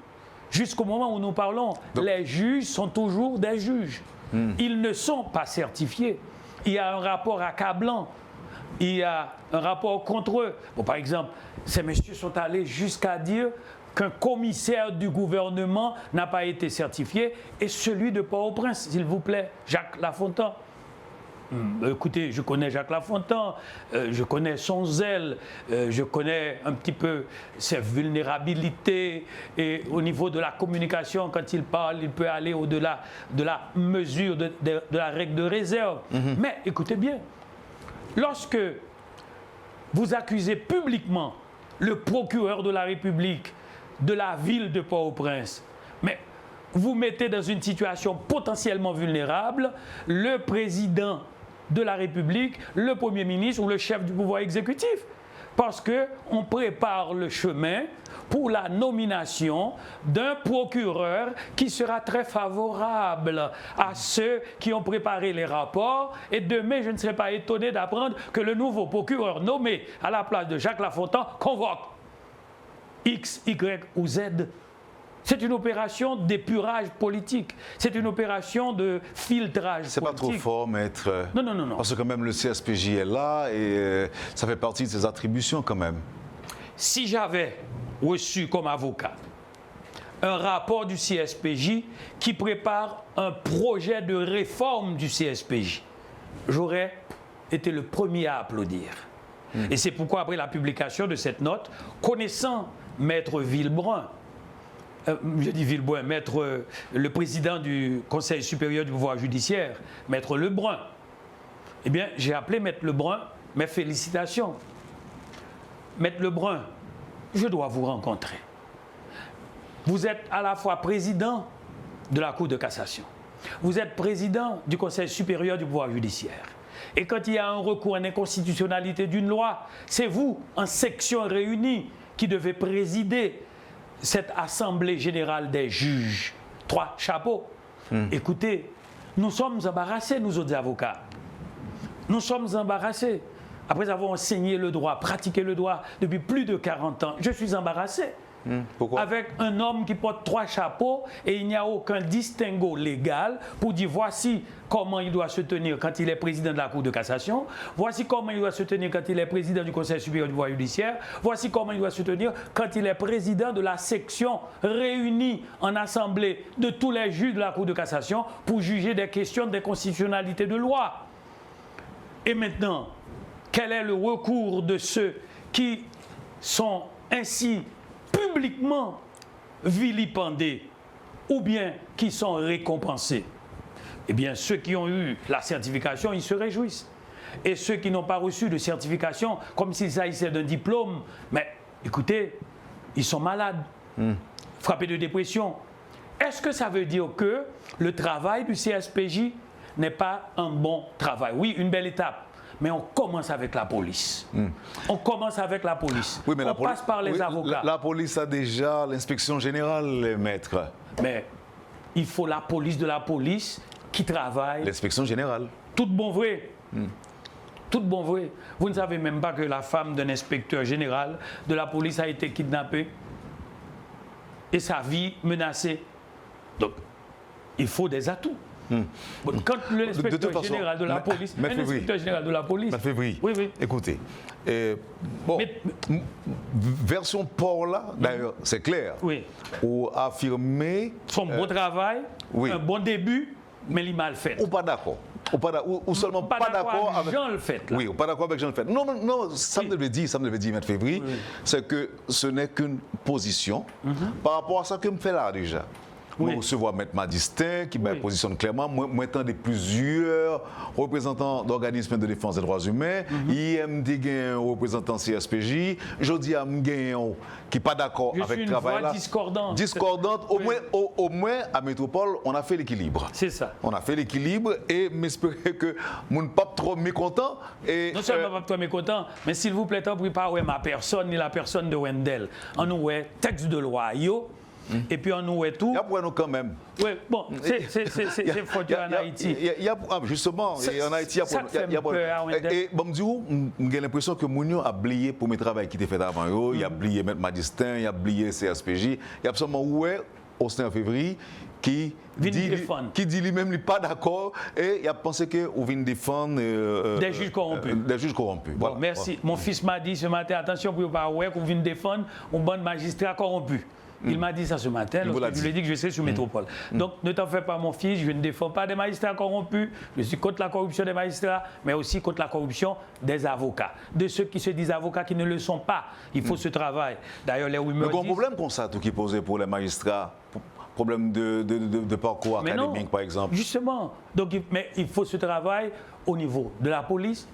Jusqu'au moment où nous parlons, les juges sont toujours des juges. Ils ne sont pas certifiés. Il y a un rapport accablant. Il y a un rapport contre eux. Bon, par exemple, ces messieurs sont allés jusqu'à dire qu'un commissaire du gouvernement n'a pas été certifié, et celui de Port-au-Prince, s'il vous plaît, Jacques Lafontaine. Écoutez, je connais Jacques Lafontaine, je connais son zèle, je connais un petit peu ses vulnérabilités, et au niveau de la communication, quand il parle, il peut aller au-delà de la mesure, de la règle de réserve. Mais écoutez bien, lorsque vous accusez publiquement le procureur de la République de la ville de Port-au-Prince, mais vous mettez dans une situation potentiellement vulnérable le président de la République, le Premier ministre ou le chef du pouvoir exécutif. Parce qu'on prépare le chemin pour la nomination d'un procureur qui sera très favorable à ceux qui ont préparé les rapports. Et demain, je ne serai pas étonné d'apprendre que le nouveau procureur nommé à la place de Jacques Lafontaine convoque X, Y ou Z. C'est une opération d'épurage politique. C'est une opération de filtrage politique. C'est pas trop fort, maître. Non. Parce que quand même le CSPJ est là et ça fait partie de ses attributions quand même. Si j'avais reçu comme avocat un rapport du CSPJ qui prépare un projet de réforme du CSPJ, j'aurais été le premier à applaudir. Et c'est pourquoi après la publication de cette note, connaissant Maître Villebrun, le président du Conseil supérieur du pouvoir judiciaire, Maître Lebrun, eh bien, j'ai appelé Maître Lebrun, mes félicitations. Maître Lebrun, je dois vous rencontrer. Vous êtes à la fois président de la Cour de cassation, vous êtes président du Conseil supérieur du pouvoir judiciaire. Et quand il y a un recours en inconstitutionnalité d'une loi, c'est vous, en section réunie, qui devez présider cette assemblée générale des juges. 3 chapeaux. Écoutez, nous sommes embarrassés, nous autres avocats. Nous sommes embarrassés. Après avoir enseigné le droit, pratiqué le droit depuis plus de 40 ans, je suis embarrassé. Pourquoi? Avec un homme qui porte 3 chapeaux et il n'y a aucun distinguo légal pour dire voici comment il doit se tenir quand il est président de la Cour de cassation, voici comment il doit se tenir quand il est président du Conseil supérieur du pouvoir judiciaire, voici comment il doit se tenir quand il est président de la section réunie en assemblée de tous les juges de la Cour de cassation pour juger des questions d'inconstitutionnalité de loi. Et maintenant, quel est le recours de ceux qui sont ainsi publiquement vilipendés ou bien qui sont récompensés? eh bien, ceux qui ont eu la certification, ils se réjouissent. Et ceux qui n'ont pas reçu de certification, comme s'il s'agissait d'un diplôme, mais écoutez, ils sont malades, frappés de dépression. Est-ce que ça veut dire que le travail du CSPJ n'est pas un bon travail? Oui, une belle étape. Mais on commence avec la police. On commence avec la police. Oui, mais on passe par les avocats. La police a déjà l'inspection générale, les maîtres. Mais il faut la police de la police qui travaille. L'inspection générale. Tout bon vrai. Tout bon vrai. Vous ne savez même pas que la femme d'un inspecteur général de la police a été kidnappée et sa vie menacée. Donc, il faut des atouts. Bon, quand l'inspecteur général de la police, l'inspecteur général de la police, oui. Écoutez, bon, version port là, d'ailleurs, c'est clair. Oui. Ou affirmer son bon travail, un bon début, mais il mal fait. Ou pas d'accord. Ou seulement pas d'accord avec Jean le fait. Oui, ou pas d'accord avec Jean le fait. Non, ça me devait dire, Maître Février, c'est que ce n'est qu'une position par rapport à ça que me fait là déjà. Nous recevons Maître Madistin qui me positionne clairement. Moi, étant de plusieurs représentants d'organismes de défense des droits humains, IMD gagne un représentant CSPJ, je dis à Mgain qui n'est pas d'accord avec le travail là. Discordante. Au moins, à Métropole, on a fait l'équilibre. C'est ça. On a fait l'équilibre et m'espérer que mon pape trop mécontent. Et, non seulement pas trop mécontent, mais s'il vous plaît, vous ne pas ma personne ni la personne de Wendell. On nous texte de loi, et puis on nous tout. Il y a pour nous quand même. Oui, bon, c'est fort en Haïti. Justement, en Haïti, il y a pour. Et bon, j'ai l'impression que Mounio a oublié pour mes travail qui était fait avant. Il a oublié Maître Madistin, il a oublié CSPJ. Il y a absolument au 5 février qui dit lui-même n'est pas d'accord et il a pensé que vous venez défendre des juges corrompus. Des juges corrompus. Bon, voilà. Merci. Mon fils m'a dit ce matin, attention pour ne pas que vous venez défendre un bon magistrat corrompu. Il m'a dit ça ce matin, lorsque je lui ai dit que je serais sur Métropole. Donc ne t'en fais pas mon fils, je ne défends pas des magistrats corrompus, je suis contre la corruption des magistrats, mais aussi contre la corruption des avocats. De ceux qui se disent avocats qui ne le sont pas. Il faut ce travail. D'ailleurs, les rumeurs disent... Le problème comme ça, tout qui est posé pour les magistrats, problème de parcours académique par exemple. Justement, donc, mais il faut ce travail au niveau de la police.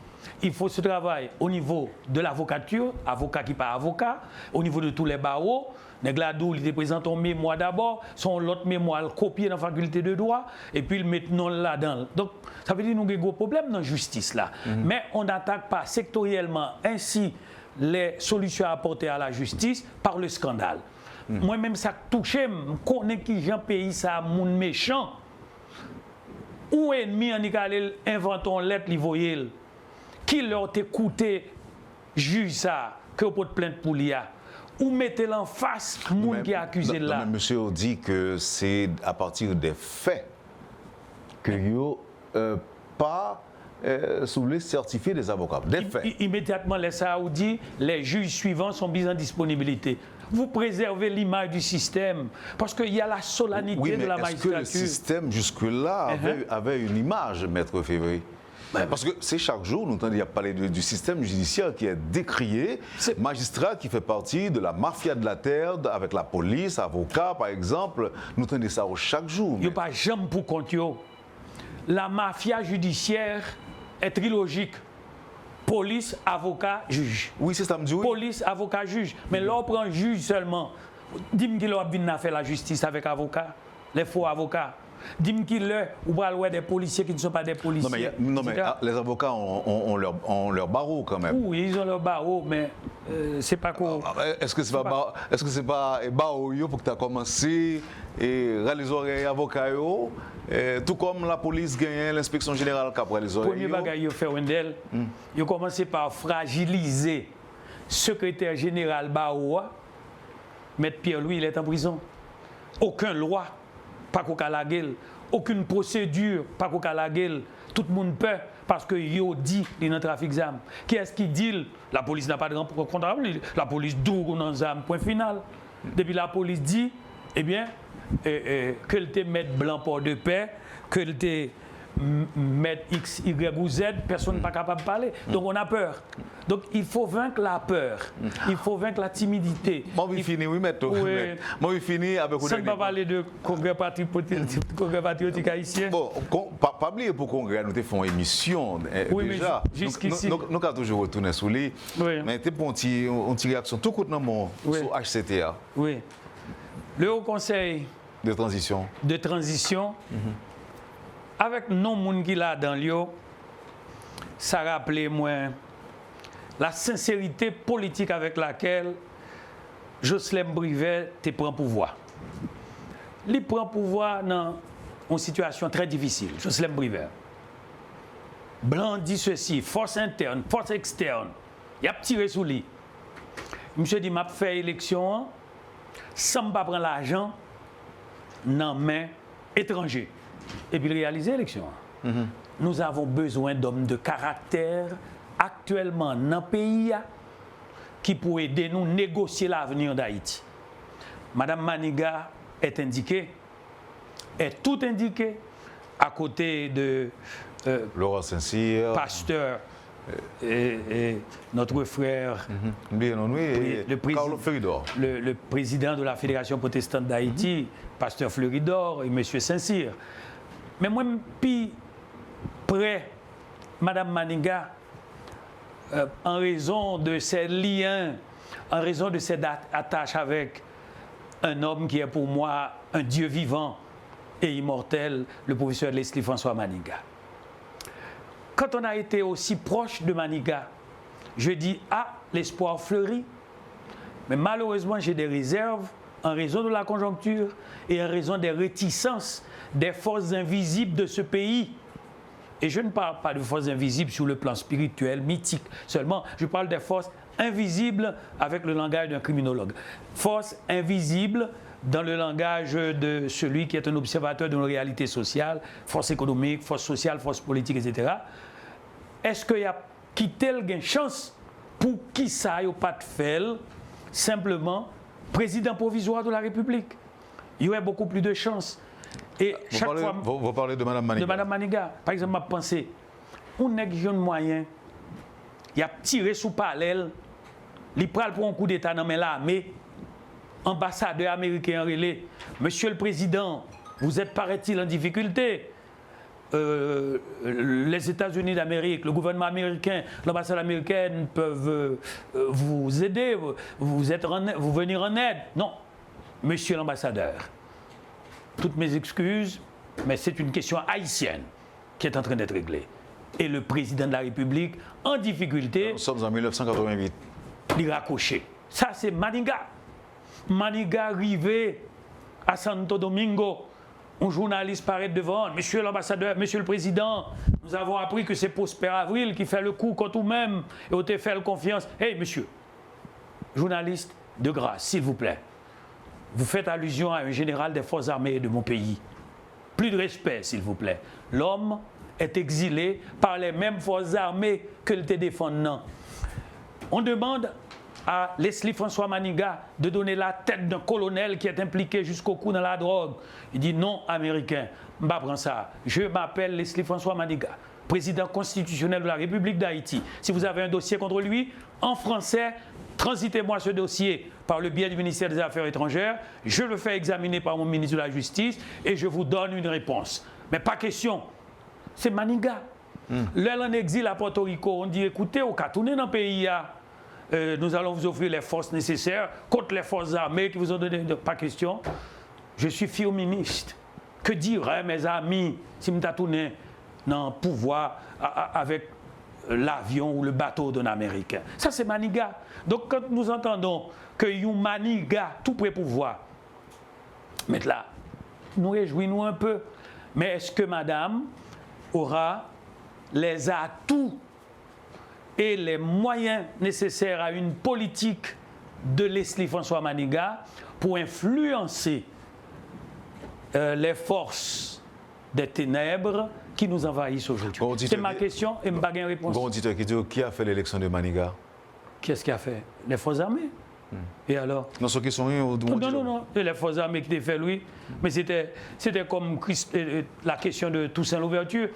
Il faut ce travail au niveau de l'avocature, avocat qui pas avocat, au niveau de tous les barreaux. Negladou, il présente un mémoire d'abord, son l'autre mémoire copié dans la faculté de droit, et puis il met non là-dedans. Donc, ça veut dire que nous avons un gros problème dans la justice là. Mais on n'attaque pas sectoriellement ainsi les solutions apportées à la justice par le scandale. Moi-même, ça touche, je connais qui Jean pays, ça, mon méchant. Ou ennemi en Nicalel inventons lettre, li voyel. Qui leur t'a coûté juge ça, que vous pouvez plainte pour l'IA? Ou mettez-le en face, moun qui est accusé là. Mais monsieur dit que c'est à partir des faits que vous pas voulez certifier des avocats. Des faits. Immédiatement, les Saoudis, les juges suivants sont mis en disponibilité. Vous préservez l'image du système parce qu'il y a la solennité de la magistrature. Est-ce que le système jusque-là avait une image, Maître Février? Parce que c'est chaque jour, nous entendons parler du système judiciaire qui est décrié, magistrat qui fait partie de la mafia de la terre, avec la police, avocat par exemple, nous entendons ça chaque jour. Il n'y a pas jamais pour compte. La mafia judiciaire est trilogique. Police, avocat, juge. Oui, c'est ça me dit. Oui. Police, avocat, juge. Mais là, on prend juge seulement. Dis-moi qu'il a fait la justice avec avocat, les faux avocats. Dis-moi qu'il a des policiers qui ne sont pas des policiers. Non, mais les avocats ont leur barreau quand même. Oui, ils ont leur barreau, mais c'est pas quoi. Est-ce que c'est pas barreau pour que tu as commencé et réaliser les avocats tout comme la police gagne l'inspection générale qui a pris les oreilles. Premier bagage qu'il a fait Wendell, il a commencé par fragiliser le secrétaire général barreau. Maître Pierre-Louis, il est en prison. Aucune loi. Pas qu'au la gueule, aucune procédure, pas qu'au la gueule. Tout le monde peur parce que yo dit il y a un trafic d'armes. Qui est-ce qui dit? La police n'a pas de comptable. La police doux dans les armes, point final. Depuis la police dit, eh bien, que le te mette blanc port de paix, que le te mettre X, Y ou Z, personne n'est pas capable de parler. Donc on a peur. Donc il faut vaincre la peur. Il faut vaincre la timidité. Moi, je finis, oui, maître. Moi, je finis avec... Ça ne va pas parler de congrès patriotique haïtien. Bon, pas oublier pour congrès, nous avons fait une émission oui, déjà. Mais jusqu'ici. Nous avons toujours retourné sur lui. Oui. Mais tu as une petite réaction tout court sur HCTA. Oui. Le Haut Conseil de transition. Avec non moun qui là dans l'io, ça rappelait moi la sincérité politique avec laquelle Jocelyn Brivet te prend pouvoir. Il prend pouvoir dans une situation très difficile, Jocelyn Brivet. Blanc dit ceci, force interne, force externe. Il a tiré sous lui. Monsieur dit, m'a fait élection sans pas prendre l'argent dans main étranger. Et puis réaliser l'élection. Nous avons besoin d'hommes de caractère actuellement dans le pays qui pourraient aider nous à négocier l'avenir d'Haïti. Madame Maniga est indiquée, est tout indiquée à côté de Laurent Saint-Cyr, pasteur et notre frère, le président de la Fédération protestante d'Haïti, pasteur Fleuridor et M. Saint-Cyr. Mais moi, puis près, Madame Maniga, en raison de ses liens, en raison de ses attaches avec un homme qui est pour moi un Dieu vivant et immortel, le professeur Leslie François Maniga. Quand on a été aussi proche de Maniga, je dis, l'espoir fleurit. Mais malheureusement, j'ai des réserves en raison de la conjoncture et en raison des réticences des forces invisibles de ce pays. Et je ne parle pas de forces invisibles sur le plan spirituel, mythique seulement. Je parle des forces invisibles avec le langage d'un criminologue. Forces invisibles dans le langage de celui qui est un observateur de nos réalités sociales, force économique, force sociale, force politique, etc. Est-ce qu'il y a quitté une chance pour qui ça n'ait pas de fait simplement président provisoire de la République? Il y aurait beaucoup plus de chances. Et vous parlez de Mme Maniga. De Mme Maniga. Par exemple, je pense, on a un moyen, il a tiré sous parallèle, il prend pour un coup d'État dans l'armée, ambassadeur américain en relais. Monsieur le Président, vous êtes, paraît-il, en difficulté. Les États-Unis d'Amérique, le gouvernement américain, l'ambassade américaine peuvent vous aider, vous venir en aide. Non, monsieur l'ambassadeur. Toutes mes excuses, mais c'est une question haïtienne qui est en train d'être réglée. Et le président de la République, en difficulté... Nous sommes en 1988. Il raccroché. Ça, c'est Maniga. Maniga arrivé à Santo Domingo. Un journaliste paraît devant. Monsieur l'ambassadeur, monsieur le président, nous avons appris que c'est Prosper Avril qui fait le coup contre nous-mêmes et on te fait confiance. Hey, monsieur, journaliste, de grâce, s'il vous plaît. Vous faites allusion à un général des forces armées de mon pays. Plus de respect, s'il vous plaît. L'homme est exilé par les mêmes forces armées que le te défendant. On demande à Leslie François Maniga de donner la tête d'un colonel qui est impliqué jusqu'au cou dans la drogue. Il dit non, américain, je ne prends ça. Je m'appelle Leslie François Maniga, président constitutionnel de la République d'Haïti. Si vous avez un dossier contre lui, en français, transitez-moi ce dossier par le biais du ministère des Affaires étrangères, je le fais examiner par mon ministre de la Justice et je vous donne une réponse. Mais pas question, c'est Maniga. Là, en exil à Porto Rico, on dit écoutez, au cas tourner dans le pays, nous allons vous offrir les forces nécessaires contre les forces armées qui vous ont donné. Pas question. Je suis firministe. Que diraient mes amis si je tourné dans le pouvoir avec l'avion ou le bateau d'un Américain? Ça, c'est Maniga. Donc, quand nous entendons que yon Maniga tout près pouvoir, mais là, nous réjouissons un peu. Mais est-ce que madame aura les atouts et les moyens nécessaires à une politique de Leslie François Maniga pour influencer les forces des ténèbres qui nous envahissent aujourd'hui? C'est ma question et je n'ai pas de réponse. Bon auditeur qui dit qui a fait l'élection de Maniga? Qu'est-ce qu'il a fait? Les forces armées. Et alors? Non, ce qui sont Non. C'est les forces armées qui étaient fait, oui. Mais c'était comme la question de Toussaint Louverture.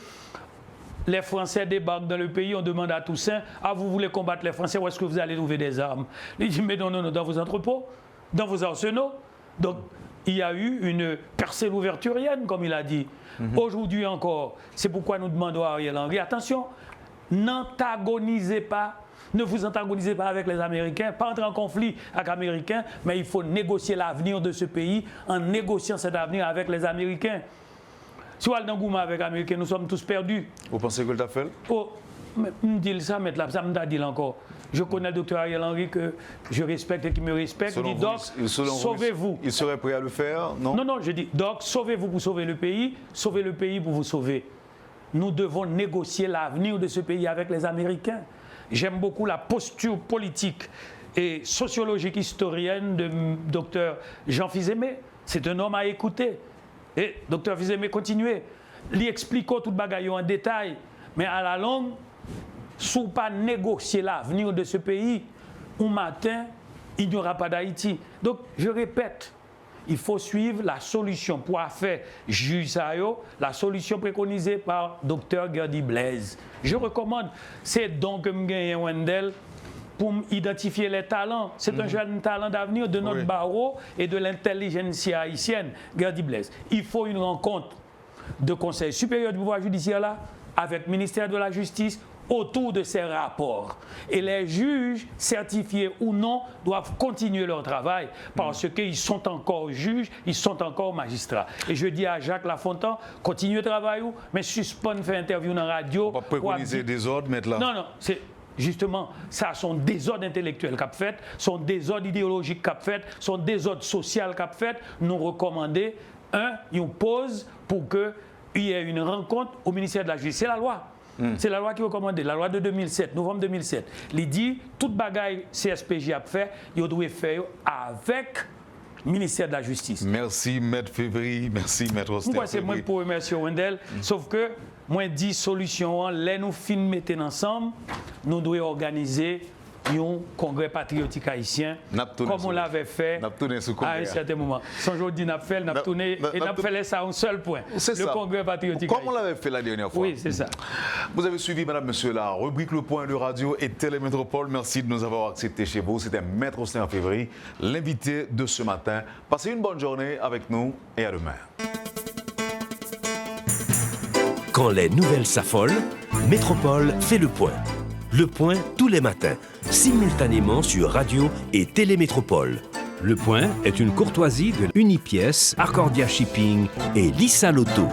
Les Français débarquent dans le pays, on demande à Toussaint, vous voulez combattre les Français, où est-ce que vous allez trouver des armes? Il dit, mais non, dans vos entrepôts, dans vos arsenaux. Donc, il y a eu une percée louverturienne, comme il a dit. Aujourd'hui encore, c'est pourquoi nous demandons à Ariel Henry, attention, n'antagonisez pas. Ne vous antagonisez pas avec les Américains, pas entrer en conflit avec les Américains, mais il faut négocier l'avenir de ce pays en négociant cet avenir avec les Américains. Si on est dans Gouma avec les Américains, nous sommes tous perdus. Vous pensez que le fait? Me dit ça, mais ça me dit encore. Je connais le docteur Ariel Henry que je respecte et qui me respecte. Il dit, Doc, sauvez-vous. Il serait prêt à le faire, non? Non, je dis, Doc, sauvez-vous pour sauver le pays pour vous sauver. Nous devons négocier l'avenir de ce pays avec les Américains. J'aime beaucoup la posture politique et sociologique historienne de Dr Jean Fils-Aimé. C'est un homme à écouter. Et Dr Fils-Aimé, continuez. Il explique tout bagaille en détail. Mais à la longue, si on ne pas négocier l'avenir de ce pays, un matin, il n'y aura pas d'Haïti. Donc, je répète, il faut suivre la solution pour faire juge Sayo, la solution préconisée par Dr Gerdy Blaise. Je recommande, c'est donc que je gagne Wendell pour identifier les talents. C'est un jeune talent d'avenir de notre barreau et de l'intelligentsia haïtienne, Gerdy Blaise. Il faut une rencontre de Conseil supérieur du pouvoir judiciaire là, avec le ministère de la Justice, autour de ces rapports. Et les juges, certifiés ou non, doivent continuer leur travail parce qu'ils sont encore juges, ils sont encore magistrats. Et je dis à Jacques Lafontaine, continuez le travail, mais suspendre faire interview dans la radio. On va préconiser des ordres, mettre là. Non, c'est justement, ça sont des ordres intellectuels qu'a fait, sont des ordres idéologiques qu'a fait, sont des ordres sociaux qu'a fait. Nous recommander, une pause pour qu'il y ait une rencontre au ministère de la Justice. C'est la loi. C'est la loi qui recommande, la loi de 2007, novembre 2007. Il dit, toute bagaille CSPJ a fait, il doit faire avec le ministère de la Justice. Merci, Maître Février. Merci, Maître Oster. Moi, c'est moi pour remercier Wendell. Sauf que, moi, 10 solutions, les nous films mettons ensemble, nous devons organiser un congrès patriotique haïtien, comme on l'avait fait à un certain moment. Sans aujourd'hui, nous avons fait, nous avons tourné et nous avons fait ça à un seul point. Le congrès patriotique haïtien. Comme on l'avait fait la dernière fois. Oui, c'est ça. Vous avez suivi, madame, monsieur, la rubrique Le Point de Radio et Télémétropole. Merci de nous avoir acceptés chez vous. C'était Maître Oster Février, l'invité de ce matin. Passez une bonne journée avec nous et à demain. Quand les nouvelles s'affolent, Métropole fait le point. Le point tous les matins, simultanément sur Radio et Télémétropole. Le point est une courtoisie de Unipièce, Accordia Shipping et Lissa Lotto.